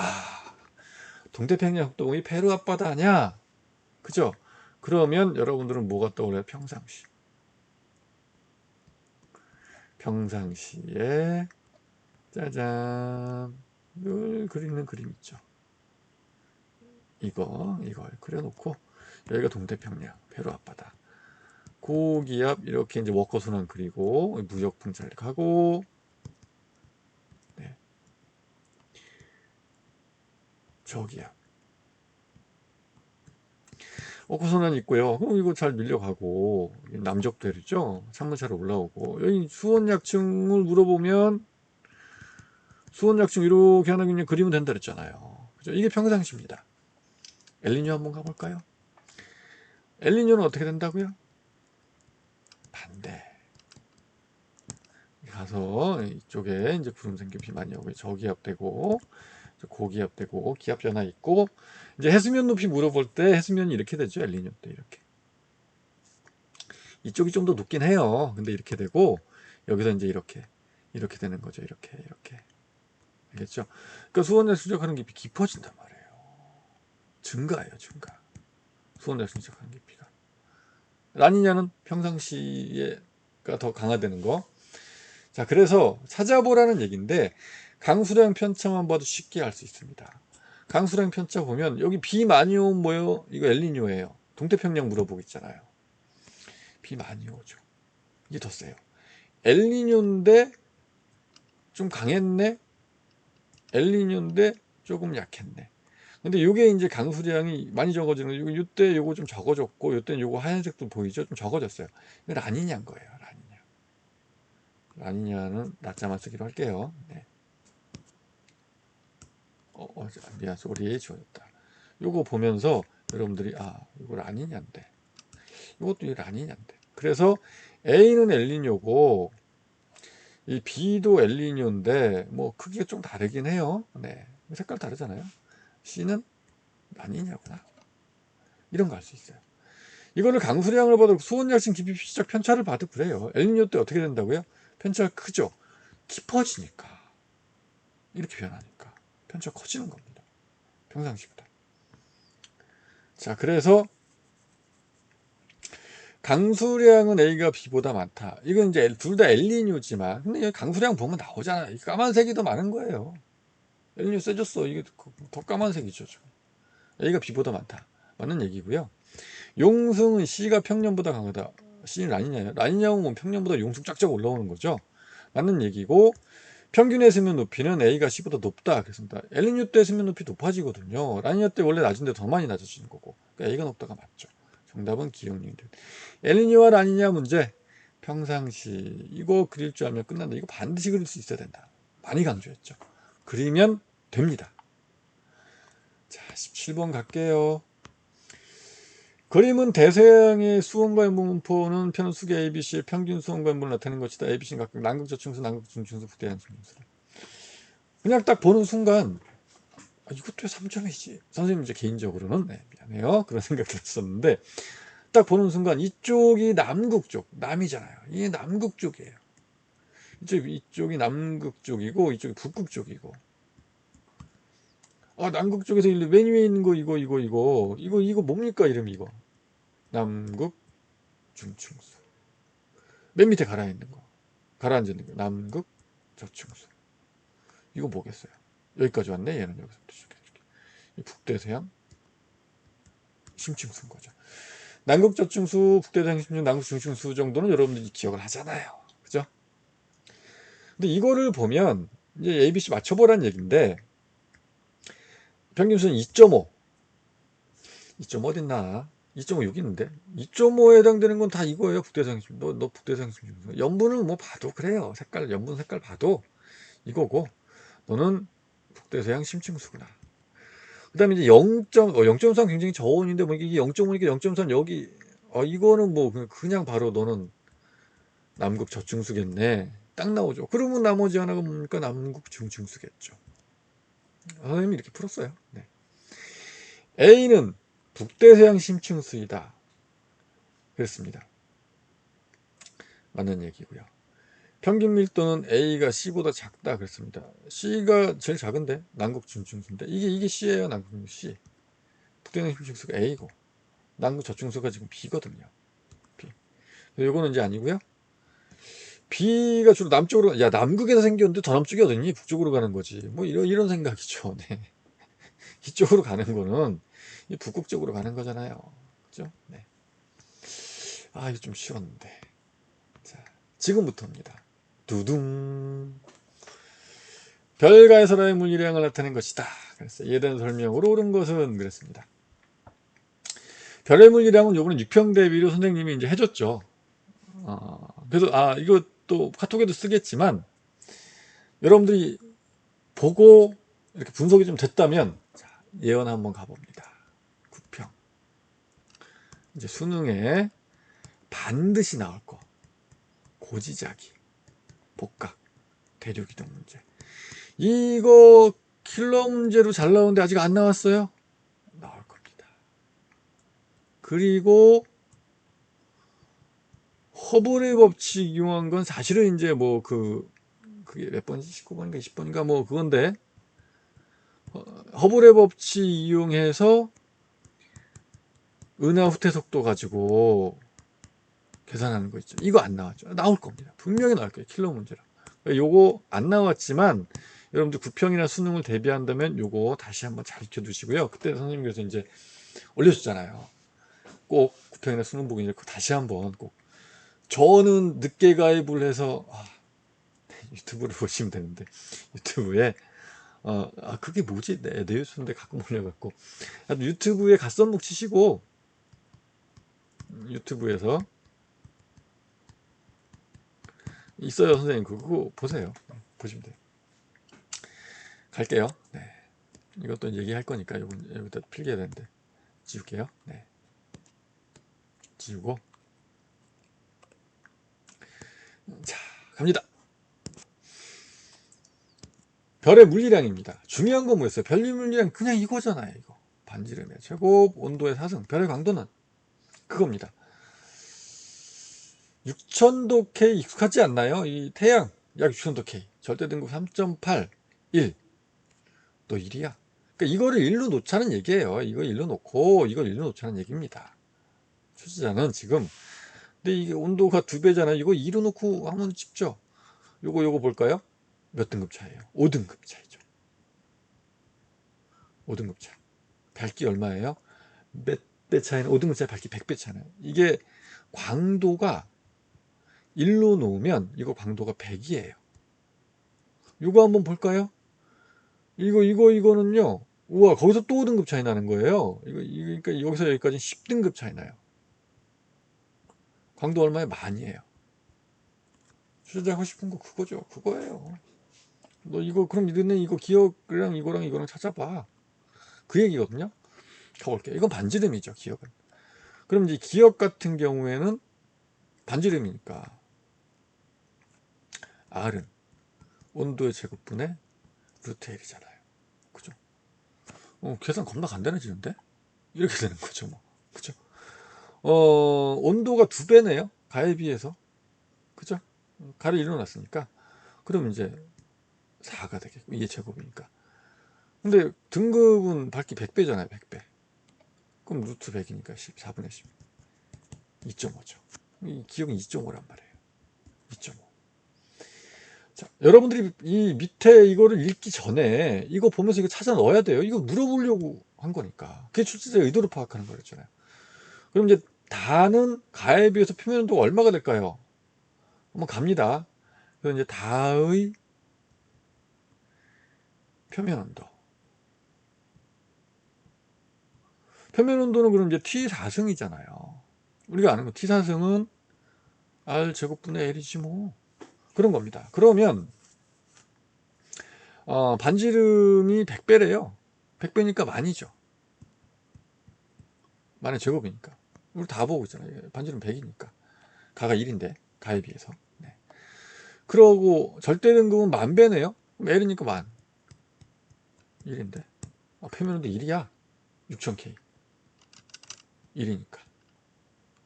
동태평양 협동이 페루 앞바다 아냐? 그죠? 그러면 여러분들은 뭐가 떠올라요? 평상시. 평상시에 짜잔, 늘 그리는 그림 있죠. 이걸 그려놓고, 여기가 동태평양, 페루 앞바다. 고기압 이렇게 이제 워커순환 그리고 무역 풍차를 하고, 네, 저기압 워커순환 있고요. 그럼 이거 잘 밀려가고, 남적대류죠. 창문차로 올라오고, 여기 수온약층을 물어보면 수온약층 이렇게 하나 그냥 그리면 된다 그랬잖아요. 그죠? 이게 평상시입니다. 엘니뇨 한번 가볼까요? 엘니뇨는 어떻게 된다고요? 반대. 가서 이쪽에 이제 구름 생겨 비 많이 오고, 저기압 되고 고기압 되고, 기압 변화 있고, 이제 해수면 높이 물어볼 때 해수면이 이렇게 되죠. 엘니뇨 때 이렇게. 이쪽이 좀 더 높긴 해요. 근데 이렇게 되고, 여기서 이제 이렇게 되는 거죠. 이렇게. 알겠죠? 그러니까 수온열 수적하는 깊이 깊어진단 말이에요. 증가예요, 증가. 수온열 수적하는 깊이가. 라니냐는 평상시에가 더 강화되는 거. 자, 그래서 찾아보라는 얘기인데, 강수량 편차만 봐도 쉽게 알 수 있습니다. 강수량 편차 보면 여기 비 많이 오면 뭐예요? 이거 엘니뇨예요. 동태평양 물어보고 있잖아요. 비 많이 오죠. 이게 더 세요. 엘니뇨인데 좀 강했네. 엘니뇨인데 조금 약했네. 근데 이게 이제 강수량이 많이 적어지는 거, 이때 요거 좀 적어졌고, 이때는 요거 하얀색도 보이죠? 좀 적어졌어요. 이거 라니냐인 거예요. 라니냐. 라니냐는 낮자만 쓰기로 할게요. 네. 미안, 소리 지워졌다. 요거 보면서 여러분들이, 이거 라니냐인데, 이것도 이 라니냐인데. 그래서 A는 엘니뇨고, 이 B도 엘니뇨인데, 뭐 크기가 좀 다르긴 해요. 네. 색깔 다르잖아요. C는 라니냐구나. 이런 거 알 수 있어요. 이거를 강수량을 봐도, 수온약층 깊이 시작 편차를 봐도 그래요. 엘니뇨 때 어떻게 된다고요? 편차가 크죠. 깊어지니까, 이렇게 변하니까 편차가 커지는 겁니다. 평상시보다. 자, 그래서 강수량은 A가 B보다 많다. 이건 이제 둘 다 엘니뇨지만, 근데 강수량 보면 나오잖아. 이 까만색이 더 많은 거예요. 엘니뇨 세졌어. 이게 더 까만색이죠. A가 B보다 많다. 맞는 얘기고요. 용승은 C가 평년보다 강하다. C는 라니냐예요. 라니냐면 평년보다 용승 쫙쫙 올라오는 거죠. 맞는 얘기고, 평균의 수면 높이는 A가 C보다 높다. 그렇습니다. 엘니뇨 때 수면 높이 높아지거든요. 라니냐 때 원래 낮은데 더 많이 낮아지는 거고. 그러니까 A가 높다가 맞죠. 정답은 기억력입니다. 엘니뇨와 라니냐 문제. 평상시 이거 그릴 줄 알면 끝난다. 이거 반드시 그릴 수 있어야 된다. 많이 강조했죠. 그리면 됩니다. 자, 17번 갈게요. 그림은 대서양의 수온과 분포는 편수계 ABC의 평균 수온과 분포를 나타내는 것이다. ABC는 각각 남극저층수, 남극중층수, 부대한 중층수. 그냥 딱 보는 순간, 이것도 3점이지. 선생님 이제 개인적으로는, 미안해요, 그런 생각이 들었었는데, 딱 보는 순간 이쪽이 남극 쪽, 남이잖아요. 이게 남극 쪽이에요. 이쪽이 남극 쪽이고, 이쪽이 북극 쪽이고. 남극 쪽에서 맨 위에 있는 거, 이거 뭡니까, 이름이 이거? 남극 중층수. 맨 밑에 가라앉는 거 남극 저층수. 이거 뭐겠어요? 여기까지 왔네. 얘는 여기서부터 이렇게. 북대서양 심층수인 거죠. 남극 저층수, 북대서양 심층수, 남극 중층수 정도는 여러분들이 기억을 하잖아요. 그죠? 근데 이거를 보면 이제 ABC 맞춰보라는 얘기인데, 평균수는 2.5. 2.5 어딨나? 2.5 여기 있는데 2.5에 해당되는 건 다 이거예요. 북대서양 심층수. 너 북대서양 심층수. 연분은 뭐 봐도 그래요. 색깔, 연분 색깔 봐도 이거고, 너는 북대서양 심층수구나. 그 다음에 이제 0.3 굉장히 저온인데, 뭐 이게 0.5니까 0.3 여기, 이거는 뭐 그냥 바로 너는 남극 저층수겠네. 딱 나오죠. 그러면 나머지 하나가 뭡니까? 남극 중층수겠죠. 선생님이 이렇게 풀었어요. 네. A는 북대서양 심층수이다. 그랬습니다. 맞는 얘기고요. 평균 밀도는 A가 C보다 작다 그랬습니다. C가 제일 작은데 남극 중층수인데 이게 C예요. 남극 C. 북대서양 심층수가 A고 남극 저층수가 지금 B거든요. B. 요거는 이제 아니고요. B가 주로 남쪽으로, 야 남극에서 생겼는데 더 남쪽이 어딨니? 북쪽으로 가는 거지. 뭐 이런 생각이죠. 네. 이쪽으로 가는 거는 북극 쪽으로 가는 거잖아요. 그죠? 네. 이거 좀 쉬웠는데. 자, 지금부터입니다. 두둥. 별가에서라의 물리량을 나타낸 것이다. 그래서 이해되는 설명으로 옳은 것은 그랬습니다. 별의 물리량은 요번에 6평 대비로 선생님이 이제 해줬죠. 그래서 이것도 카톡에도 쓰겠지만 여러분들이 보고 이렇게 분석이 좀 됐다면, 자, 예언 한번 가봅니다. 9평. 이제 수능에 반드시 나올 거. 고지자기, 복각, 대륙이동 문제. 이거 킬러 문제로 잘 나오는데 아직 안 나왔어요? 나올 겁니다. 그리고 허블의 법칙 이용한 건 사실은 이제 뭐 그게 몇 번이지? 19번인가 20번인가 뭐 그건데, 허블의 법칙 이용해서 은하 후퇴 속도 가지고 계산하는 거 있죠. 이거 안 나왔죠. 나올 겁니다. 분명히 나올 거예요. 킬러 문제로. 요거 안 나왔지만 여러분들 9평이나 수능을 대비한다면 요거 다시 한번 잘 익혀두시고요. 그때 선생님께서 이제 올려주잖아요. 꼭 9평이나 수능 보기 전에 다시 한번 꼭. 저는 늦게 가입을 해서 유튜브를 보시면 되는데, 유튜브에 그게 뭐지? 내 뉴스인데 가끔 올려갖고 유튜브에 갓선목 치시고, 유튜브에서 있어요. 선생님 그거 보세요. 보시면 돼요. 갈게요. 네. 이것도 얘기할 거니까 여기다 필기해야 되는데 지울게요. 네. 지우고, 자, 갑니다. 별의 물리량입니다. 중요한 건 뭐였어요? 별의 물리량 그냥 이거잖아요. 이거 반지름의 제곱, 온도의 사승, 별의 강도는 그겁니다. 6000도 K 익숙하지 않나요? 이 태양 약 6000도 K, 절대 등급 3.8, 1. 또 1이야. 그러니까 이거를 1로 놓자는 얘기예요. 이걸 1로 놓고 이걸 1로 놓자는 얘기입니다. 출제자는 지금, 근데 이게 온도가 2배잖아요. 이거 2로 놓고 한번 찝죠. 요거 볼까요? 몇 등급 차이에요? 5등급 차이죠. 5등급 차. 밝기 얼마예요? 몇 배 차이는 5등급 차이, 밝기 100배 차이나요. 이게 광도가 1로 놓으면 이거 광도가 100이에요. 이거 한번 볼까요? 이거는요. 우와, 거기서 또 5등급 차이 나는 거예요. 그러니까 여기서 여기까지 10등급 차이 나요. 광도 얼마에 만이에요. 출제하고 싶은 거 그거죠. 그거예요. 너 이거 그럼 너는 이거 기억이랑 이거랑 찾아봐. 그 얘기거든요. 가볼게요. 이건 반지름이죠. 기억은. 그럼 이제 기억 같은 경우에는 반지름이니까 R은 온도의 제곱분의 루트 L이잖아요. 그죠? 계산 겁나 간단해지는데? 이렇게 되는 거죠, 뭐. 그죠? 온도가 2배네요. 가에 비해서. 그죠? 가를 일어났으니까. 그럼 이제 4가 되겠고, 이게 제곱이니까. 근데 등급은 밝기 100배잖아요, 100배. 그럼 루트 100이니까 10, 4분의 10. 2.5죠. 이 기억은 2.5란 말이에요. 2.5. 자, 여러분들이 이 밑에 이거를 읽기 전에 이거 보면서 이거 찾아 넣어야 돼요. 이거 물어보려고 한 거니까. 그게 출제자의 의도를 파악하는 거였잖아요. 그럼 이제 다는 가에 비해서 표면 온도가 얼마가 될까요? 한번 갑니다. 그래서 이제 다의 표면 온도. 표면 온도는 그럼 이제 T4승이잖아요. 우리가 아는 거 T4승은 R제곱분의 L이지 뭐. 그런 겁니다. 그러면 반지름이 100배래요. 100배니까 만이죠. 만의 제곱이니까. 우리 다 보고 있잖아요. 반지름 100이니까. 가가 1인데 가에 비해서. 네. 그러고 절대 등급은 10,000배네요. 그럼 L이니까 만. 1인데. 표면 온도 1이야. 6000K. 1이니까.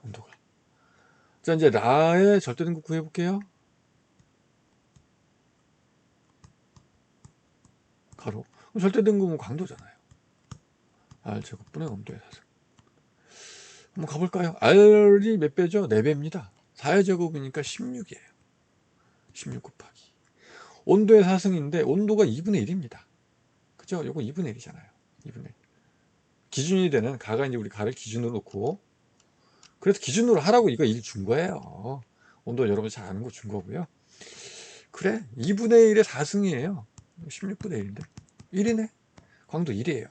온도가. 자, 이제 라의 절대 등급 구해볼게요. 가로. 그럼 절대 등급은 광도잖아요. R제곱분의 온도의 사승. 한번 가볼까요? R이 몇 배죠? 4배입니다. 4의 제곱이니까 16이에요. 16 곱하기. 온도의 사승인데 온도가 2분의 1입니다. 그죠? 요거 2분의 1이잖아요. 2분의 1. 기준이 되는 가가 이제 우리 가를 기준으로 놓고 그래서 기준으로 하라고 이거 1 준 거예요. 온도 여러분 잘 아는 거 준 거고요. 그래 2분의 1의 4승이에요. 16분의 1인데 1이네. 광도 1이에요.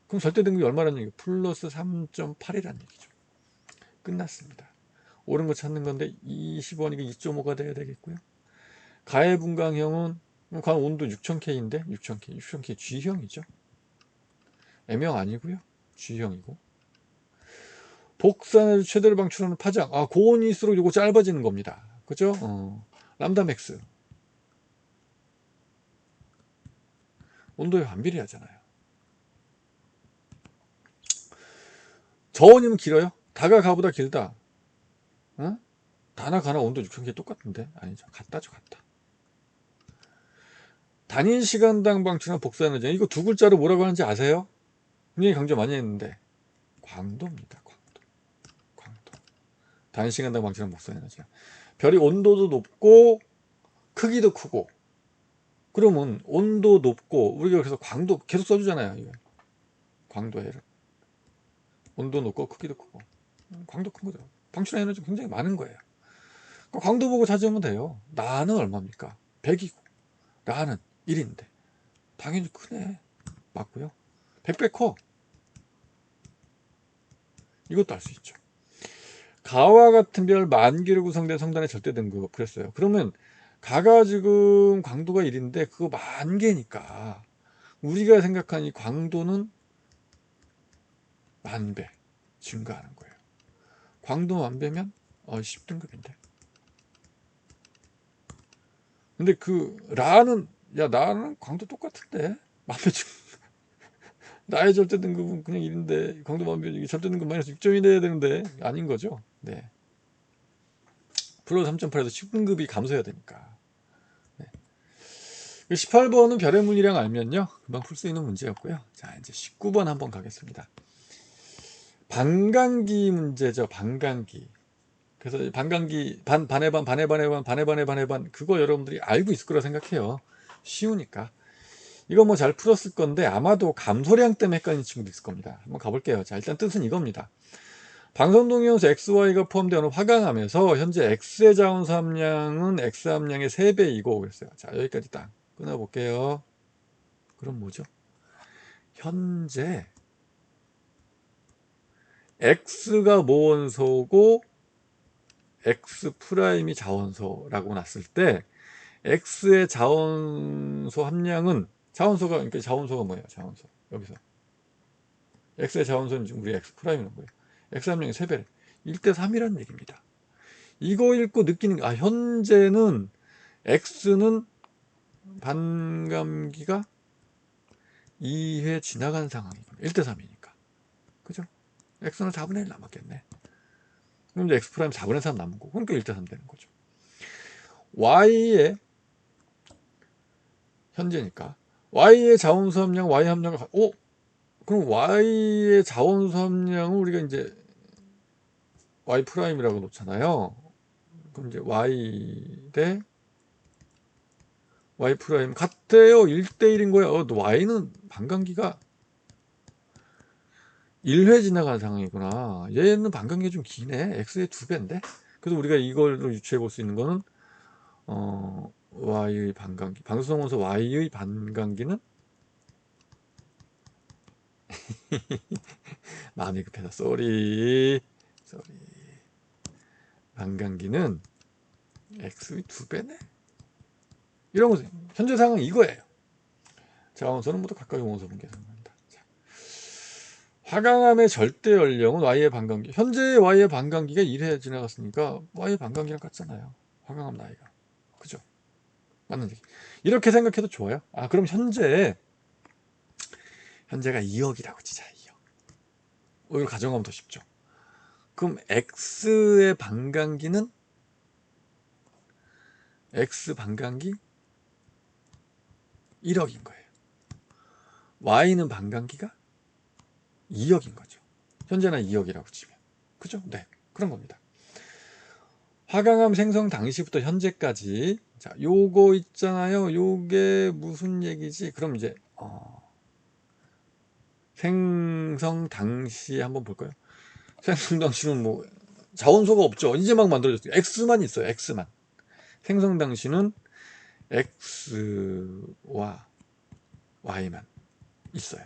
그럼 절대 등급이 얼마라는 얘기예요? 플러스 3.8이라는 얘기죠. 끝났습니다. 옳은 거 찾는 건데 20원이니까 2.5가 돼야 되겠고요. 가해 분광형은 관 온도 6000K인데 6000K G형이죠. M형 아니고요. G형이고. 복산을 최대로 방출하는 파장. 고온일수록 이거 짧아지는 겁니다. 그죠? 람다 맥스. 온도에 반비례하잖아요. 저온이면 길어요? 다가 가보다 길다. 응? 다나 가나 온도 6000K 똑같은데? 아니죠. 같다죠, 같다. 단위 시간당 방출한 복사에너지. 이거 두 글자로 뭐라고 하는지 아세요? 굉장히 강조 많이 했는데. 광도입니다, 광도. 광도. 단위 시간당 방출한 복사에너지. 별이 온도도 높고, 크기도 크고. 그러면 온도 높고, 우리가 그래서 광도 계속 써주잖아요. 이거. 광도를. 온도 높고, 크기도 크고. 광도 큰 거죠. 방출한 에너지 굉장히 많은 거예요. 광도 보고 찾으면 돼요. 나는 얼마입니까? 100이고, 나는 1인데. 당연히 크네. 맞고요. 100배 커. 이것도 알 수 있죠. 가와 같은 별 10,000개로 구성된 성단의 절대 등급 그랬어요. 그러면 가가 지금 광도가 1인데 그거 10,000개니까 우리가 생각한 이 광도는 10,000배 증가하는 거예요. 광도 10,000배면 10등급인데. 근데 그 라는 나는 광도 똑같은데 10,000배 증 나의 절대 등급은 그냥 1인데 광도 10,000배 절대 등급 마이너스 6점이 돼야 되는데 아닌 거죠. 네. 플러스 3.8에서 10등급이 감소해야 되니까. 네. 18번은 별의 문이랑 알면요 금방 풀 수 있는 문제였고요. 자 이제 19번 한번 가겠습니다. 반감기 문제죠. 반감기. 그래서 반감기 반의 반 반의 반의 반 반의 반의 반의 반 그거 여러분들이 알고 있을 거라 생각해요. 쉬우니까. 이거 뭐 잘 풀었을 건데 아마도 감소량 때문에 헷갈리는 친구도 있을 겁니다. 한번 가볼게요. 자 일단 뜻은 이겁니다. 방선동이온수 XY가 포함되어 화강암에서 현재 X의 자원수 함량은 X 함량의 3배이고 그랬어요. 자 여기까지 딱 끊어볼게요. 그럼 뭐죠? 현재 X가 모원소고 X 프라임이 자원소라고 났을 때 X의 자원소 함량은 자원소가 그러니까 자원소가 뭐예요? 자원소 여기서 X의 자원소는 지금 우리 X 프라임이라는 거예요. X 함량이 3배 1대3이라는 얘기입니다. 이거 읽고 느끼는 현재는 X는 반감기가 2회 지나간 상황이거든요. 1대3이니까 그죠? X는 4분의 1 남았겠네. 그럼 이제 X 프라임 4분의 3 남은 거고 그러니까 1대3 되는 거죠. Y의 현재니까 Y의 자원수 함량 Y 함량을 그럼 Y의 자원수 함량은 우리가 이제 y 프라임이라고 놓잖아요. 그럼 이제 y 대 y 프라임 같대요. 1대1인 거야. y는 반감기가 1회 지나간 상황이구나. 얘는 반감기가 좀 기네. x의 2배인데. 그래서 우리가 이걸로 유추해 볼 수 있는 거는 y의 반감기. 방수성원소 y의 반감기는 마음이 급해서 쏘리. 반감기는 x의 2배네. 이런 거 현재 상황은 이거예요. 자원소는 모두 각각의 원소 분계성입니다. 화강암의 절대 연령은 y의 반감기. 현재 y의 반감기가 1회 지나갔으니까 y의 반감기랑 같잖아요. 화강암 나이가. 그죠? 맞는 얘기. 이렇게 생각해도 좋아요. 그럼 현재가 2억이라고 치자. 2억. 이걸 가정하면 더 쉽죠. 그럼 x의 반감기는 x 반감기 1억인 거예요. y는 반감기가 2억인 거죠. 현재는 2억이라고 치면. 그죠? 네. 그런 겁니다. 화강암 생성 당시부터 현재까지. 자, 요거 있잖아요. 요게 무슨 얘기지? 그럼 이제 생성 당시 한번 볼까요? 생성 당시는 뭐 자원소가 없죠. 이제 막 만들어졌어요. X만 있어요. X만. 생성 당시는 X와 Y만 있어요.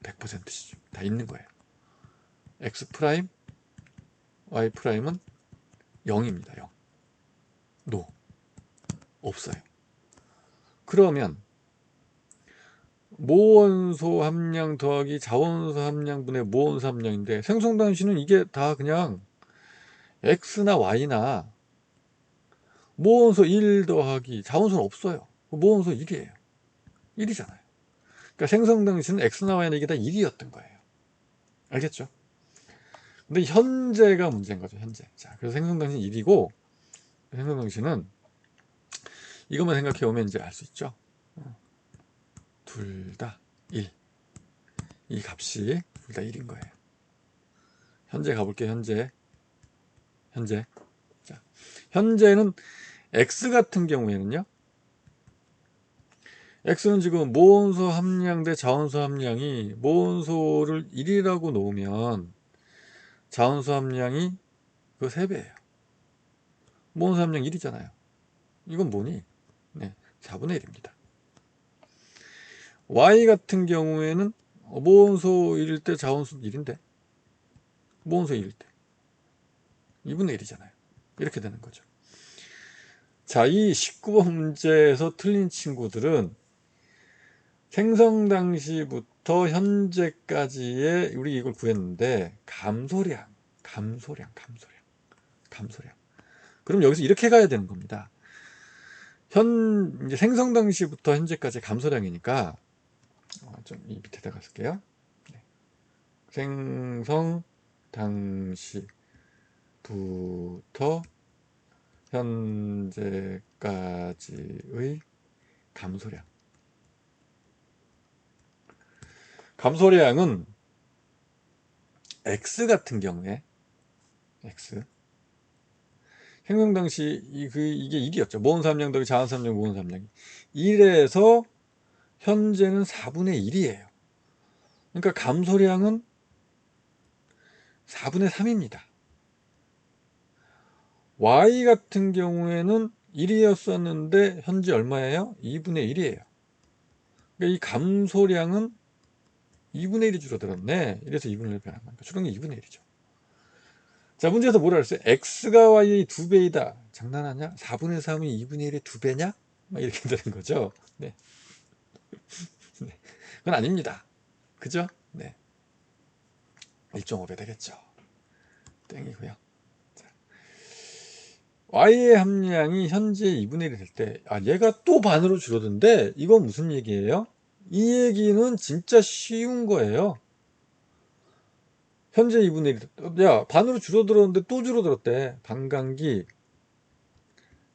100%시죠. 다 있는 거예요. X 프라임, Y 프라임은 0입니다. 0. 노. 없어요. 그러면 모원소 함량 더하기 자원소 함량분의 모원소 함량인데 생성 당시는 이게 다 그냥 X나 Y나 모원소 1 더하기 자원소는 없어요. 모원소 1이에요. 1이잖아요. 그러니까 생성 당시는 X나 Y나 이게 다 1이었던 거예요. 알겠죠? 근데 현재가 문제인 거죠. 현재. 자, 그래서 생성 당시는 1이고 생성 당시는 이것만 생각해 오면 이제 알 수 있죠. 둘 다 1. 이 값이 둘 다 1인 거예요. 현재 가볼게요. 현재. 자, 현재는 X 같은 경우에는요. X는 지금 모원소 함량 대 자원소 함량이 모원소를 1이라고 놓으면 자원소 함량이 그 3배예요. 모원소 함량 1이잖아요. 이건 뭐니? 네, 4분의 1입니다. Y 같은 경우에는 모원소 1일 때 자원소 1인데 모원소 1일 때 2분의 1이잖아요. 이렇게 되는 거죠. 자, 이 19번 문제에서 틀린 친구들은 생성 당시부터 현재까지의 우리 이걸 구했는데 감소량. 그럼 여기서 이렇게 가야 되는 겁니다. 이제 생성 당시부터 현재까지 감소량이니까 좀 이 밑에다가 쓸게요. 네. 생성 당시부터 현재까지의 감소량. 감소량은 X 같은 경우에 X 생성 당시 이게 1이었죠. 모원소 함량 더하기 자원소 함량 모원소 함량이 1에서 현재는 4분의 1이에요. 그러니까 감소량은 4분의 3입니다. Y 같은 경우에는 1이었었는데 현재 얼마예요? 2분의 1이에요. 그러니까 이 감소량은 2분의 1이 줄어들었네. 이래서 2분의 1 변한 거니까 줄은 게 2분의 1이죠. 자, 문제에서 뭐라 그랬어요? X가 Y의 2배이다. 장난하냐? 4분의 3이 2분의 1의 2배냐? 막 이렇게 되는 거죠. 네. 네. 그건 아닙니다. 그죠? 네. 1.5배 되겠죠. 땡이고요. 자, Y의 함량이 현재 2분의 1이 될 때, 얘가 또 반으로 줄어든데, 이건 무슨 얘기예요? 이 얘기는 진짜 쉬운 거예요. 현재 2분의 1. 야, 반으로 줄어들었는데 또 줄어들었대. 반감기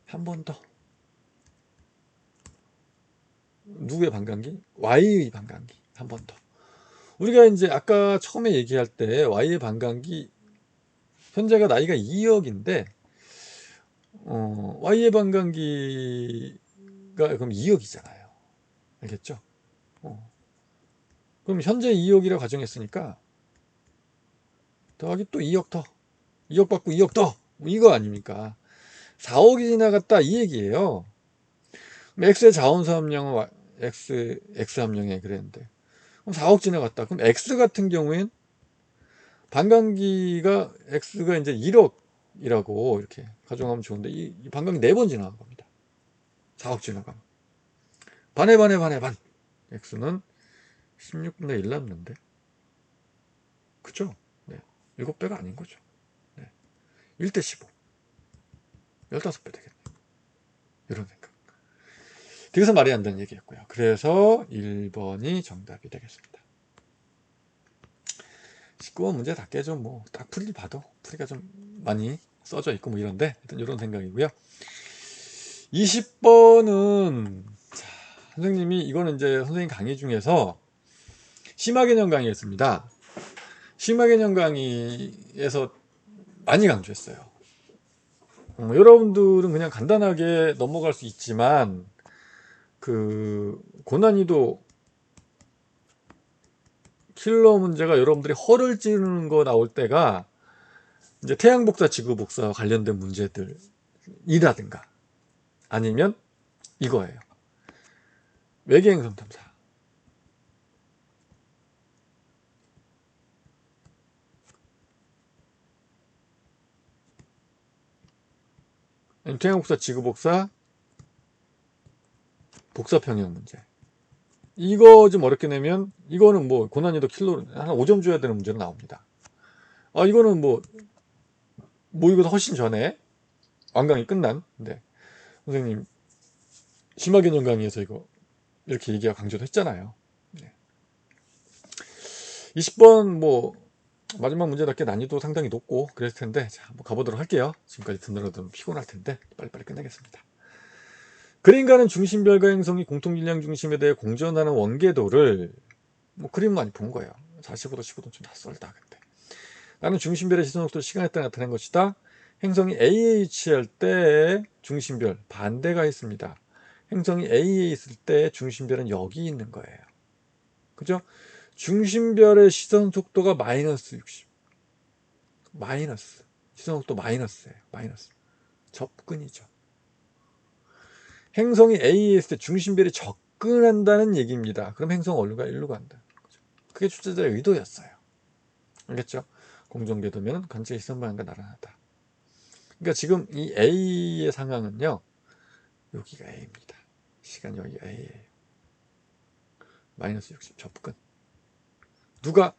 한 번 더. 누구의 반감기? Y의 반감기 한 번 더. 우리가 이제 아까 처음에 얘기할 때 Y의 반감기 현재가 나이가 2억인데 Y의 반감기가 그럼 2억이잖아요. 알겠죠? 그럼 현재 2억이라고 가정했으니까 더하기 또 2억 더, 2억 받고 2억 더, 이거 아닙니까? 4억이 지나갔다 이 얘기예요. X의 자원수 함량은 X 함량에 그랬는데 그럼 4억 지나갔다. 그럼 X 같은 경우엔 반감기가 X가 이제 1억이라고 이렇게 가정하면 좋은데 이 반감기 4번 지나간 겁니다. 4억 지나가면 반에 반. X는 16분의 1 남는데 그죠? 네. 7배가 아닌 거죠. 네. 1대 15 15배 되겠네. 이런 생각. 그래서 말이 안 되는 얘기였고요. 그래서 1번이 정답이 되겠습니다. 19번 문제 다 깨져 딱 풀이 봐도 풀이가 좀 많이 써져 있고 이런데 일단 이런 생각이고요. 20번은 선생님이 이거는 이제 선생님 강의 중에서 심화개념 강의였습니다. 심화개념 강의에서 많이 강조했어요. 여러분들은 그냥 간단하게 넘어갈 수 있지만 그 고난이도 킬러 문제가 여러분들이 허를 찌르는 거 나올 때가 이제 태양복사, 지구복사와 관련된 문제들이라든가 아니면 이거예요. 외계행성 탐사. 태양복사, 지구복사, 복사평형 문제. 이거 좀 어렵게 내면 이거는 고난이도 킬러 한 5점 줘야 되는 문제로 나옵니다. 이거는 이거보다 훨씬 전에 완강이 끝난 선생님 심화개념 강의에서 이거 이렇게 얘기가 강조도 했잖아요. 20번 마지막 문제답게 난이도 상당히 높고 그랬을 텐데 자, 한번 가보도록 할게요. 지금까지 듣느라 좀 피곤할 텐데 빨리빨리 끝내겠습니다. 그림가는 중심별과 행성이 공통질량 중심에 대해 공전하는 원궤도를 그림 많이 본 거예요. 45도 15도 좀 낯설다. 근데 나는 중심별의 시선 속도를 시간에 따라 나타낸 것이다. 행성이 A에 위치할 때 중심별 반대가 있습니다. 행성이 A에 있을 때 중심별은 여기 있는 거예요. 그죠? 중심별의 시선 속도가 마이너스 60. 마이너스. 시선 속도 마이너스예요. 마이너스. 접근이죠. 행성이 A에 있을 때 중심별이 접근한다는 얘기입니다. 그럼 행성 어디로 가? 일로 간다. 그게 출제자의 의도였어요. 알겠죠? 공정궤도면 관측의 시선 방향과 나란하다. 그러니까 지금 이 A의 상황은요. 여기가 A입니다. 시간 여기가 A예요. 마이너스 60 접근. 누가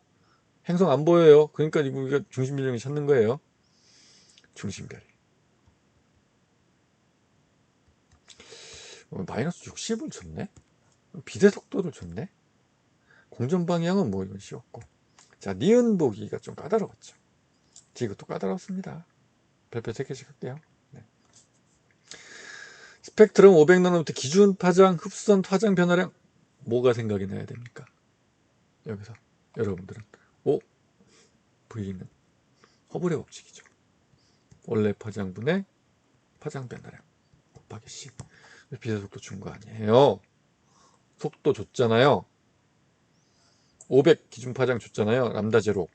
행성 안 보여요. 그러니까 우리가 중심별령이 찾는 거예요. 중심별이. 마이너스 60을 줬네. 비대 속도를 줬네. 공전 방향은 이건 쉬웠고. 자, 니은 보기가 좀 까다로웠죠. 이것도 까다롭습니다. 별표 3개씩 할게요. 네. 스펙트럼 500나노미터 기준 파장, 흡수선 파장 변화량 뭐가 생각이 나야 됩니까? 여기서 여러분들은 V는 허블의 법칙이죠. 원래 파장분의 파장 변화량 곱하기 C. 비대 속도 준 거 아니에요. 속도 줬잖아요. 500 기준 파장 줬잖아요. 람다 제로.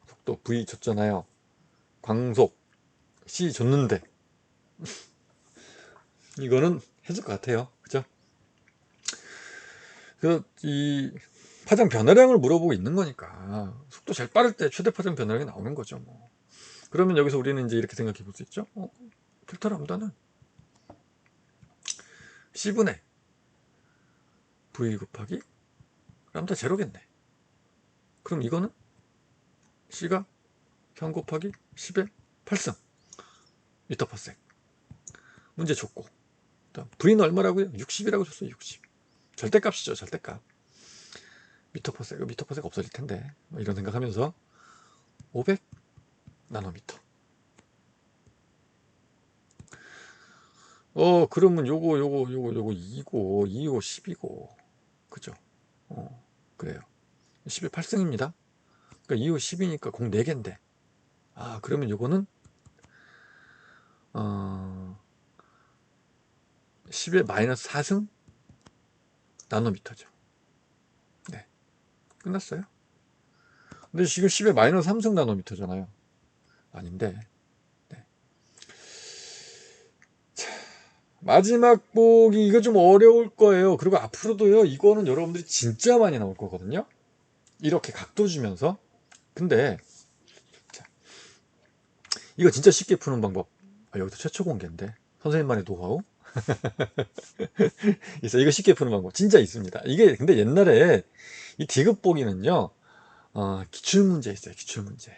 속도 V 줬잖아요. 광속 C 줬는데 이거는 해줄 것 같아요. 그죠? 이 파장 변화량을 물어보고 있는 거니까 속도 제일 빠를 때 최대 파장 변화량이 나오는 거죠. 그러면 여기서 우리는 이제 이렇게 생각해 볼 수 있죠. 필터 람다는 C분의 V 곱하기 람다 제로겠네. 그럼 이거는 C가 3 곱하기 10의 8승 미터 퍼섹. 문제 줬고 V는 얼마라고요? 60이라고 줬어요. 60 절대값이죠. 절대값. 미터 퍼섹 없어질 텐데 이런 생각하면서 500 나노미터. 그러면 요거 2고 10이고 그죠? 그래요. 10의 8승입니다. 그러니까 2호 10이니까 공 4개인데, 그러면 요거는 10의 마이너스 4승 나노미터죠. 네, 끝났어요. 근데 지금 10의 마이너스 3승 나노미터잖아요. 아닌데. 네. 마지막 보기 이거 좀 어려울 거예요. 그리고 앞으로도요, 이거는 여러분들이 진짜 많이 나올 거거든요. 이렇게 각도 주면서. 근데 자, 이거 진짜 쉽게 푸는 방법. 여기서 최초 공개인데 선생님만의 노하우 있어. 이거 쉽게 푸는 방법 진짜 있습니다. 이게 근데 옛날에 이 디귿 보기는요, 기출문제 있어요. 기출문제.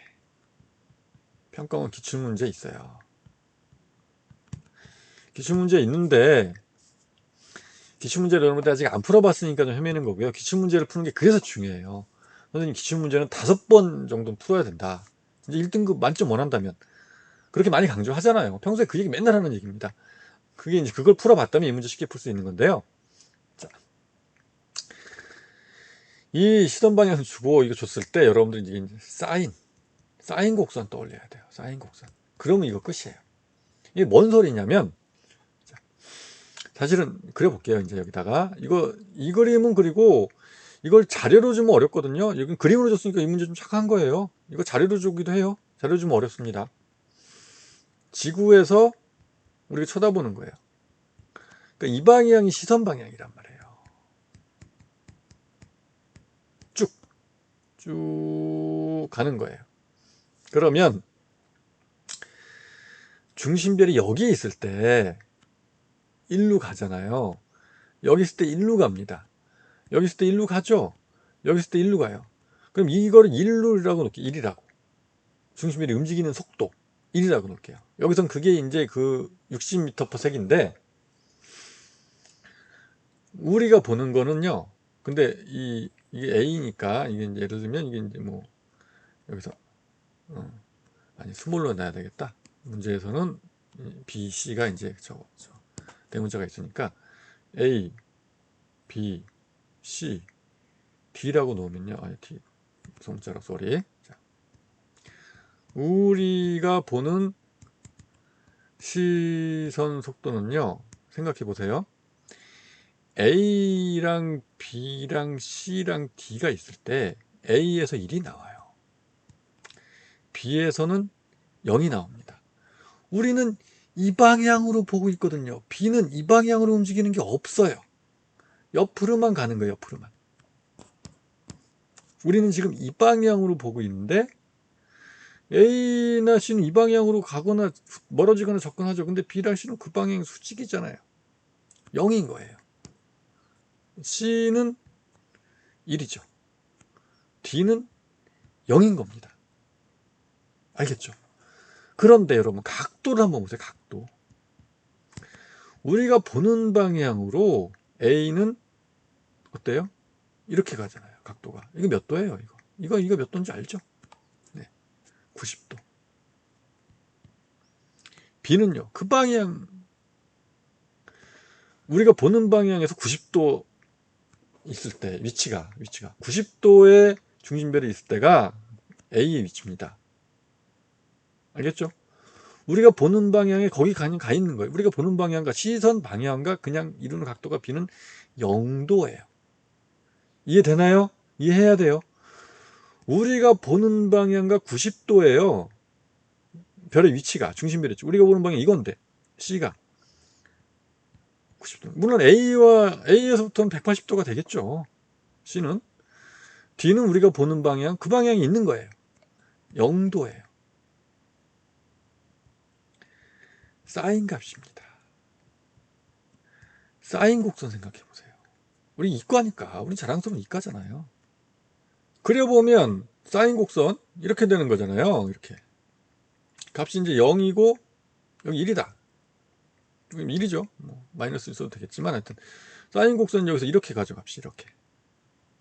평가원 기출문제 있어요. 기출문제 있는데 기출문제를 여러분들 아직 안 풀어봤으니까 좀 헤매는 거고요. 기출문제를 푸는 게 그래서 중요해요. 선생님 기출문제는 5번 정도는 풀어야 된다. 이제 1등급 만점 원한다면 그렇게 많이 강조하잖아요. 평소에 그 얘기 맨날 하는 얘기입니다. 그게 이제 그걸 풀어봤다면 이 문제 쉽게 풀 수 있는 건데요. 자, 이 시선 방향 주고 이거 줬을 때 여러분들 이제 사인 곡선 떠올려야 돼요. 사인 곡선. 그러면 이거 끝이에요. 이게 뭔 소리냐면, 사실은 그려볼게요. 이제 여기다가 이 그림은 그리고 이걸 자료로 주면 어렵거든요. 여기 그림으로 줬으니까 이 문제 좀 착한 거예요. 이거 자료로 주기도 해요. 자료 주면 어렵습니다. 지구에서 우리가 쳐다보는 거예요. 그러니까 이 방향이 시선 방향이란 말이에요. 쭉 가는 거예요. 그러면 중심별이 여기에 있을 때 일로 가잖아요. 여기 있을 때 일로 갑니다. 여기 있을 때 일로 가죠. 여기 있을 때 일로 가요. 그럼 이거를 1루라고 놓을게요. 1이라고. 중심별이 움직이는 속도 1이라고 놓을게요. 여기선 그게 이제 그 60m/s인데 우리가 보는 거는요. 근데 이게 A니까 이게 이제 예를 들면 이게 이제 뭐 여기서 아니 스몰로 놔야 되겠다. 문제에서는 B, C가 이제 저 대문자가 있으니까 A, B, C, D라고 놓으면요. D 소문자로 쏘리. 자, 우리가 보는 시선 속도는요. 생각해 보세요. A랑 B랑 C랑 D가 있을 때 A에서 1이 나와요. B에서는 0이 나옵니다. 우리는 이 방향으로 보고 있거든요. B는 이 방향으로 움직이는 게 없어요. 옆으로만 가는 거예요. 옆으로만. 우리는 지금 이 방향으로 보고 있는데 A나 C는 이 방향으로 가거나 멀어지거나 접근하죠. 근데 B랑 C는 그 방향이 수직이잖아요. 0인 거예요. C는 1이죠. D는 0인 겁니다. 알겠죠? 그런데 여러분 각도를 한번 보세요. 각도. 우리가 보는 방향으로 A는 어때요? 이렇게 가잖아요. 각도가. 이거 몇 도예요? 이거 몇 도인지 알죠? 네, 90도. B는요. 그 방향 우리가 보는 방향에서 90도 있을 때 위치가 90도의 중심별이 있을 때가 A의 위치입니다. 알겠죠? 우리가 보는 방향에 거기 가 있는 거예요. 우리가 보는 방향과 시선 방향과 그냥 이루는 각도가 B는 0도예요. 이해되나요? 이해해야 돼요. 우리가 보는 방향과 90도예요. 별의 위치가 중심별이 있죠. 우리가 보는 방향이 이건데 C가 90도. 물론 A에서부터는 180도가 되겠죠. C는. D는 우리가 보는 방향, 그 방향이 있는 거예요. 0도예요. 사인 값입니다. 사인 곡선 생각해 보세요. 우리 이과니까, 우리 자랑스러운 이과잖아요. 그려보면 사인 곡선 이렇게 되는 거잖아요. 이렇게 값이 이제 0이고 여기 1이다. 1이죠. 뭐 마이너스 있어도 되겠지만 하여튼 사인 곡선 여기서 이렇게 가죠. 값이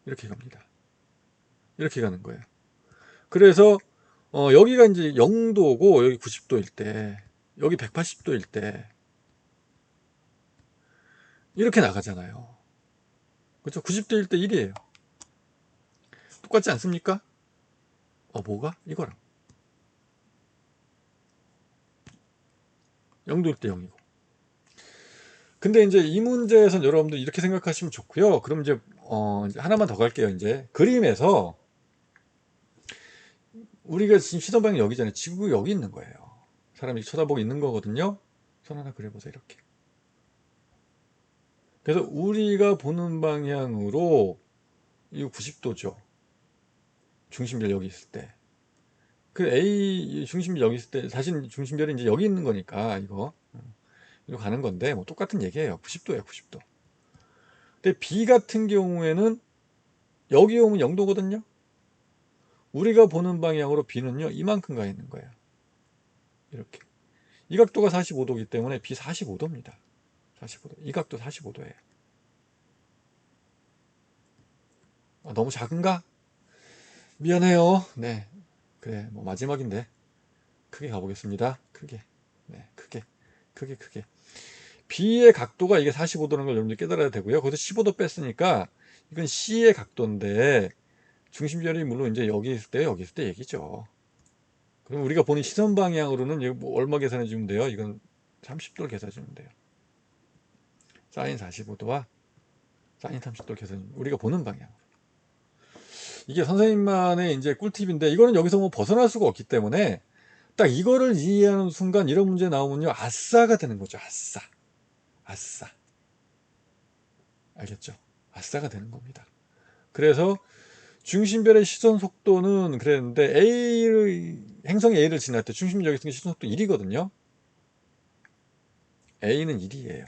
이렇게 갑니다. 이렇게 가는 거예요. 그래서 여기가 이제 0도고 여기 90도일 때 여기 180도일 때 이렇게 나가잖아요. 그렇죠? 90도일 때 1이에요. 똑같지 않습니까? 뭐가? 이거랑 0도일 때 0이고. 근데 이제 이 문제에선 여러분들 이렇게 생각하시면 좋고요. 그럼 이제 하나만 더 갈게요. 이제 그림에서 우리가 지금 시선 방향이 여기잖아요. 지구 여기 있는 거예요. 사람이 쳐다보고 있는 거거든요. 손 하나 그려보세요. 이렇게. 그래서 우리가 보는 방향으로 이거 90도죠. 중심별 여기 있을 때. 그 A 중심별 여기 있을 때 사실 중심별이 이제 여기 있는 거니까 이거 가는 건데 뭐 똑같은 얘기예요. 90도예요. 90도. 근데 B 같은 경우에는 여기 오면 0도거든요. 우리가 보는 방향으로 B는요 이만큼 가 있는 거예요. 이렇게. 이 각도가 45도이기 때문에 B 45도입니다. 45도. 이 각도 45도예요. 너무 작은가? 미안해요. 네. 그래, 뭐 마지막인데 크게 가보겠습니다. 크게. 네, 크게. 크게. B의 각도가 이게 45도라는 걸 여러분들 깨달아야 되고요. 거기서 15도 뺐으니까 이건 C의 각도인데 중심별이 물론 이제 여기 있을 때 얘기죠. 그럼 우리가 보는 시선 방향으로는 이거 뭐 얼마 계산해 주면 돼요? 이건 30도를 계산해 주면 돼요. 사인 45도와 사인 30도 계산 우리가 보는 방향. 이게 선생님만의 이제 꿀팁인데 이거는 여기서 뭐 벗어날 수가 없기 때문에 딱 이거를 이해하는 순간 이런 문제 나오면요 아싸가 되는 거죠. 아싸. 알겠죠? 아싸가 되는 겁니다. 그래서 중심별의 시선 속도는 그랬는데 행성 A를 지날 때 중심적인 시선 속도 1이거든요. A는 1이에요.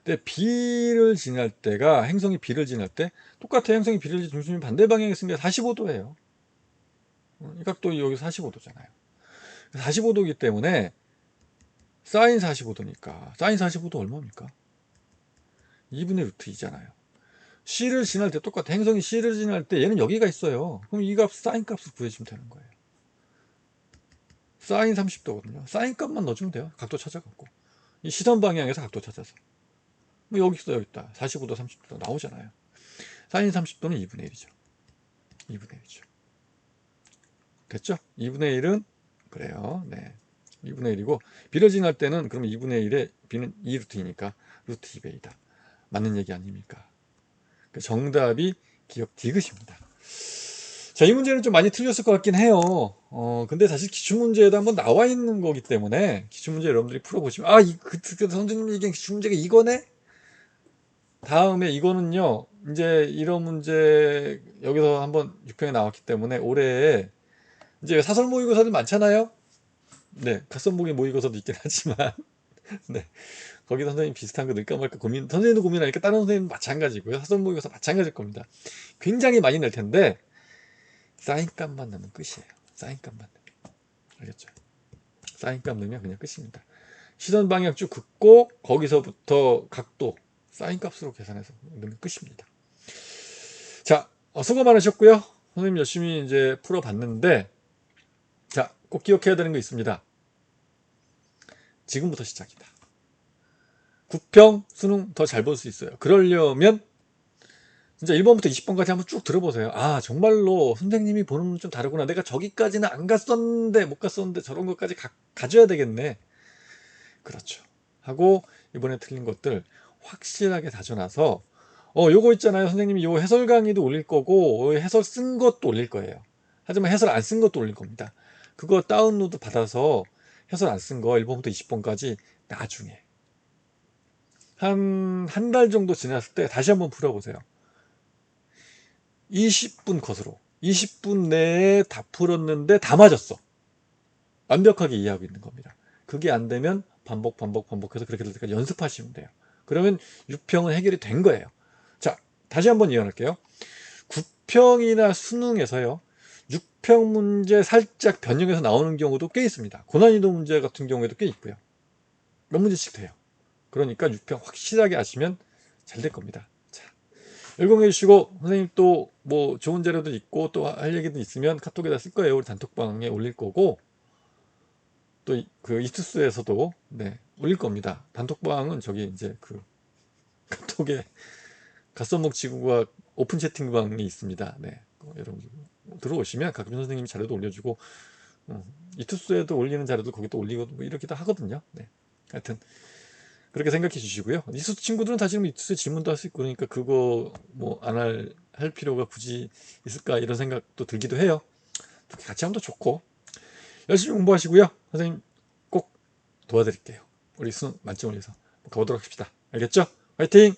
근데 B를 지날 때가 행성이 B를 지날 때 똑같아. 행성이 B를 지날 중심이 반대 방향에 있으니까 45도예요. 이 각도 여기 45도잖아요. 45도이기 때문에 사인 45도니까 사인 45도 얼마입니까? 2분의 루트 2잖아요. C를 지날 때 똑같아. 행성이 C를 지날 때 얘는 여기가 있어요. 그럼 이 값 사인 값을 구해주면 되는 거예요. 사인 30도거든요. 사인 값만 넣어주면 돼요. 각도 찾아갖고 이 시선 방향에서 각도 찾아서 뭐 여기 있어 여기 있다. 45도 30도 나오잖아요. 사인 30도는 2분의 1이죠. 2분의 1이죠. 됐죠? 2분의 1은 그래요. 네. 2분의 1이고 B를 지날 때는 그럼 2분의 1에 B는 2루트이니까 루트 2배이다. 맞는 얘기 아닙니까? 정답이 기억 디귿입니다. 자, 이 문제는 좀 많이 틀렸을 것 같긴 해요. 근데 사실 기출문제에도 한번 나와 있는 거기 때문에 기출문제 여러분들이 풀어보시면 선생님 얘기한 기출문제가 이거네? 다음에 이거는요 이제 이런 문제 여기서 한번 6평에 나왔기 때문에 올해 이제 사설 모의고사들 많잖아요. 네, 각선봉의 모의고사도 있긴 하지만 네, 거기 선생님 비슷한 거 넣을까 말까 선생님도 고민하니까 다른 선생님도 마찬가지고요. 사설 모의고사 마찬가지일 겁니다. 굉장히 많이 낼 텐데 사인값만 넣으면 끝이에요. 사인값만 넣으면. 알겠죠? 사인값 넣으면 그냥 끝입니다. 시선 방향 쭉 긋고 거기서부터 각도 사인값으로 계산해서 넣으면 끝입니다. 자, 수고 많으셨고요. 선생님 열심히 이제 풀어봤는데 자, 꼭 기억해야 되는 거 있습니다. 지금부터 시작이다. 9평 수능 더 잘 볼 수 있어요. 그러려면 진짜 1번부터 20번까지 한번 쭉 들어보세요. 아, 정말로 선생님이 보는 건 좀 다르구나. 내가 저기까지는 안 갔었는데 못 갔었는데 저런 것까지 가져야 되겠네. 그렇죠. 하고 이번에 틀린 것들 확실하게 다져놔서 요거 있잖아요. 선생님이 요 해설 강의도 올릴 거고 해설 쓴 것도 올릴 거예요. 하지만 해설 안 쓴 것도 올릴 겁니다. 그거 다운로드 받아서 해설 안 쓴 거 1번부터 20번까지 나중에 한 달 정도 지났을 때 다시 한번 풀어보세요. 20분 컷으로 20분 내에 다 풀었는데 다 맞았어. 완벽하게 이해하고 있는 겁니다. 그게 안 되면 반복해서 그렇게 될 때까지 연습하시면 돼요. 그러면 6평은 해결이 된 거예요. 자, 다시 한번 이해할게요. 9평이나 수능에서요. 6평 문제 살짝 변형해서 나오는 경우도 꽤 있습니다. 고난이도 문제 같은 경우에도 꽤 있고요. 몇 문제씩 돼요. 그러니까 6평 확실하게 아시면 잘 될 겁니다. 자, 열공해 주시고 선생님 또 뭐 좋은 자료도 있고 또 할 얘기도 있으면 카톡에다 쓸 거예요. 우리 단톡방에 올릴 거고 또 그 이투스에서도 네, 올릴 겁니다. 단톡방은 저기 이제 그 카톡에 갓선목 지구가 오픈 채팅방이 있습니다. 네, 여러분 들어오시면 가끔 선생님이 자료도 올려주고 이투스에도 올리는 자료도 거기도 올리고 뭐 이렇게도 하거든요. 네. 하여튼 그렇게 생각해 주시고요. 이투스 친구들은 사실 뭐 이투스에 질문도 할 수 있고 그러니까 그거 뭐 안 할 필요가 굳이 있을까 이런 생각도 들기도 해요. 같이 하면 더 좋고 열심히 공부하시고요. 선생님 꼭 도와드릴게요. 우리 수능 만점 올려서 가보도록 합시다. 알겠죠? 화이팅!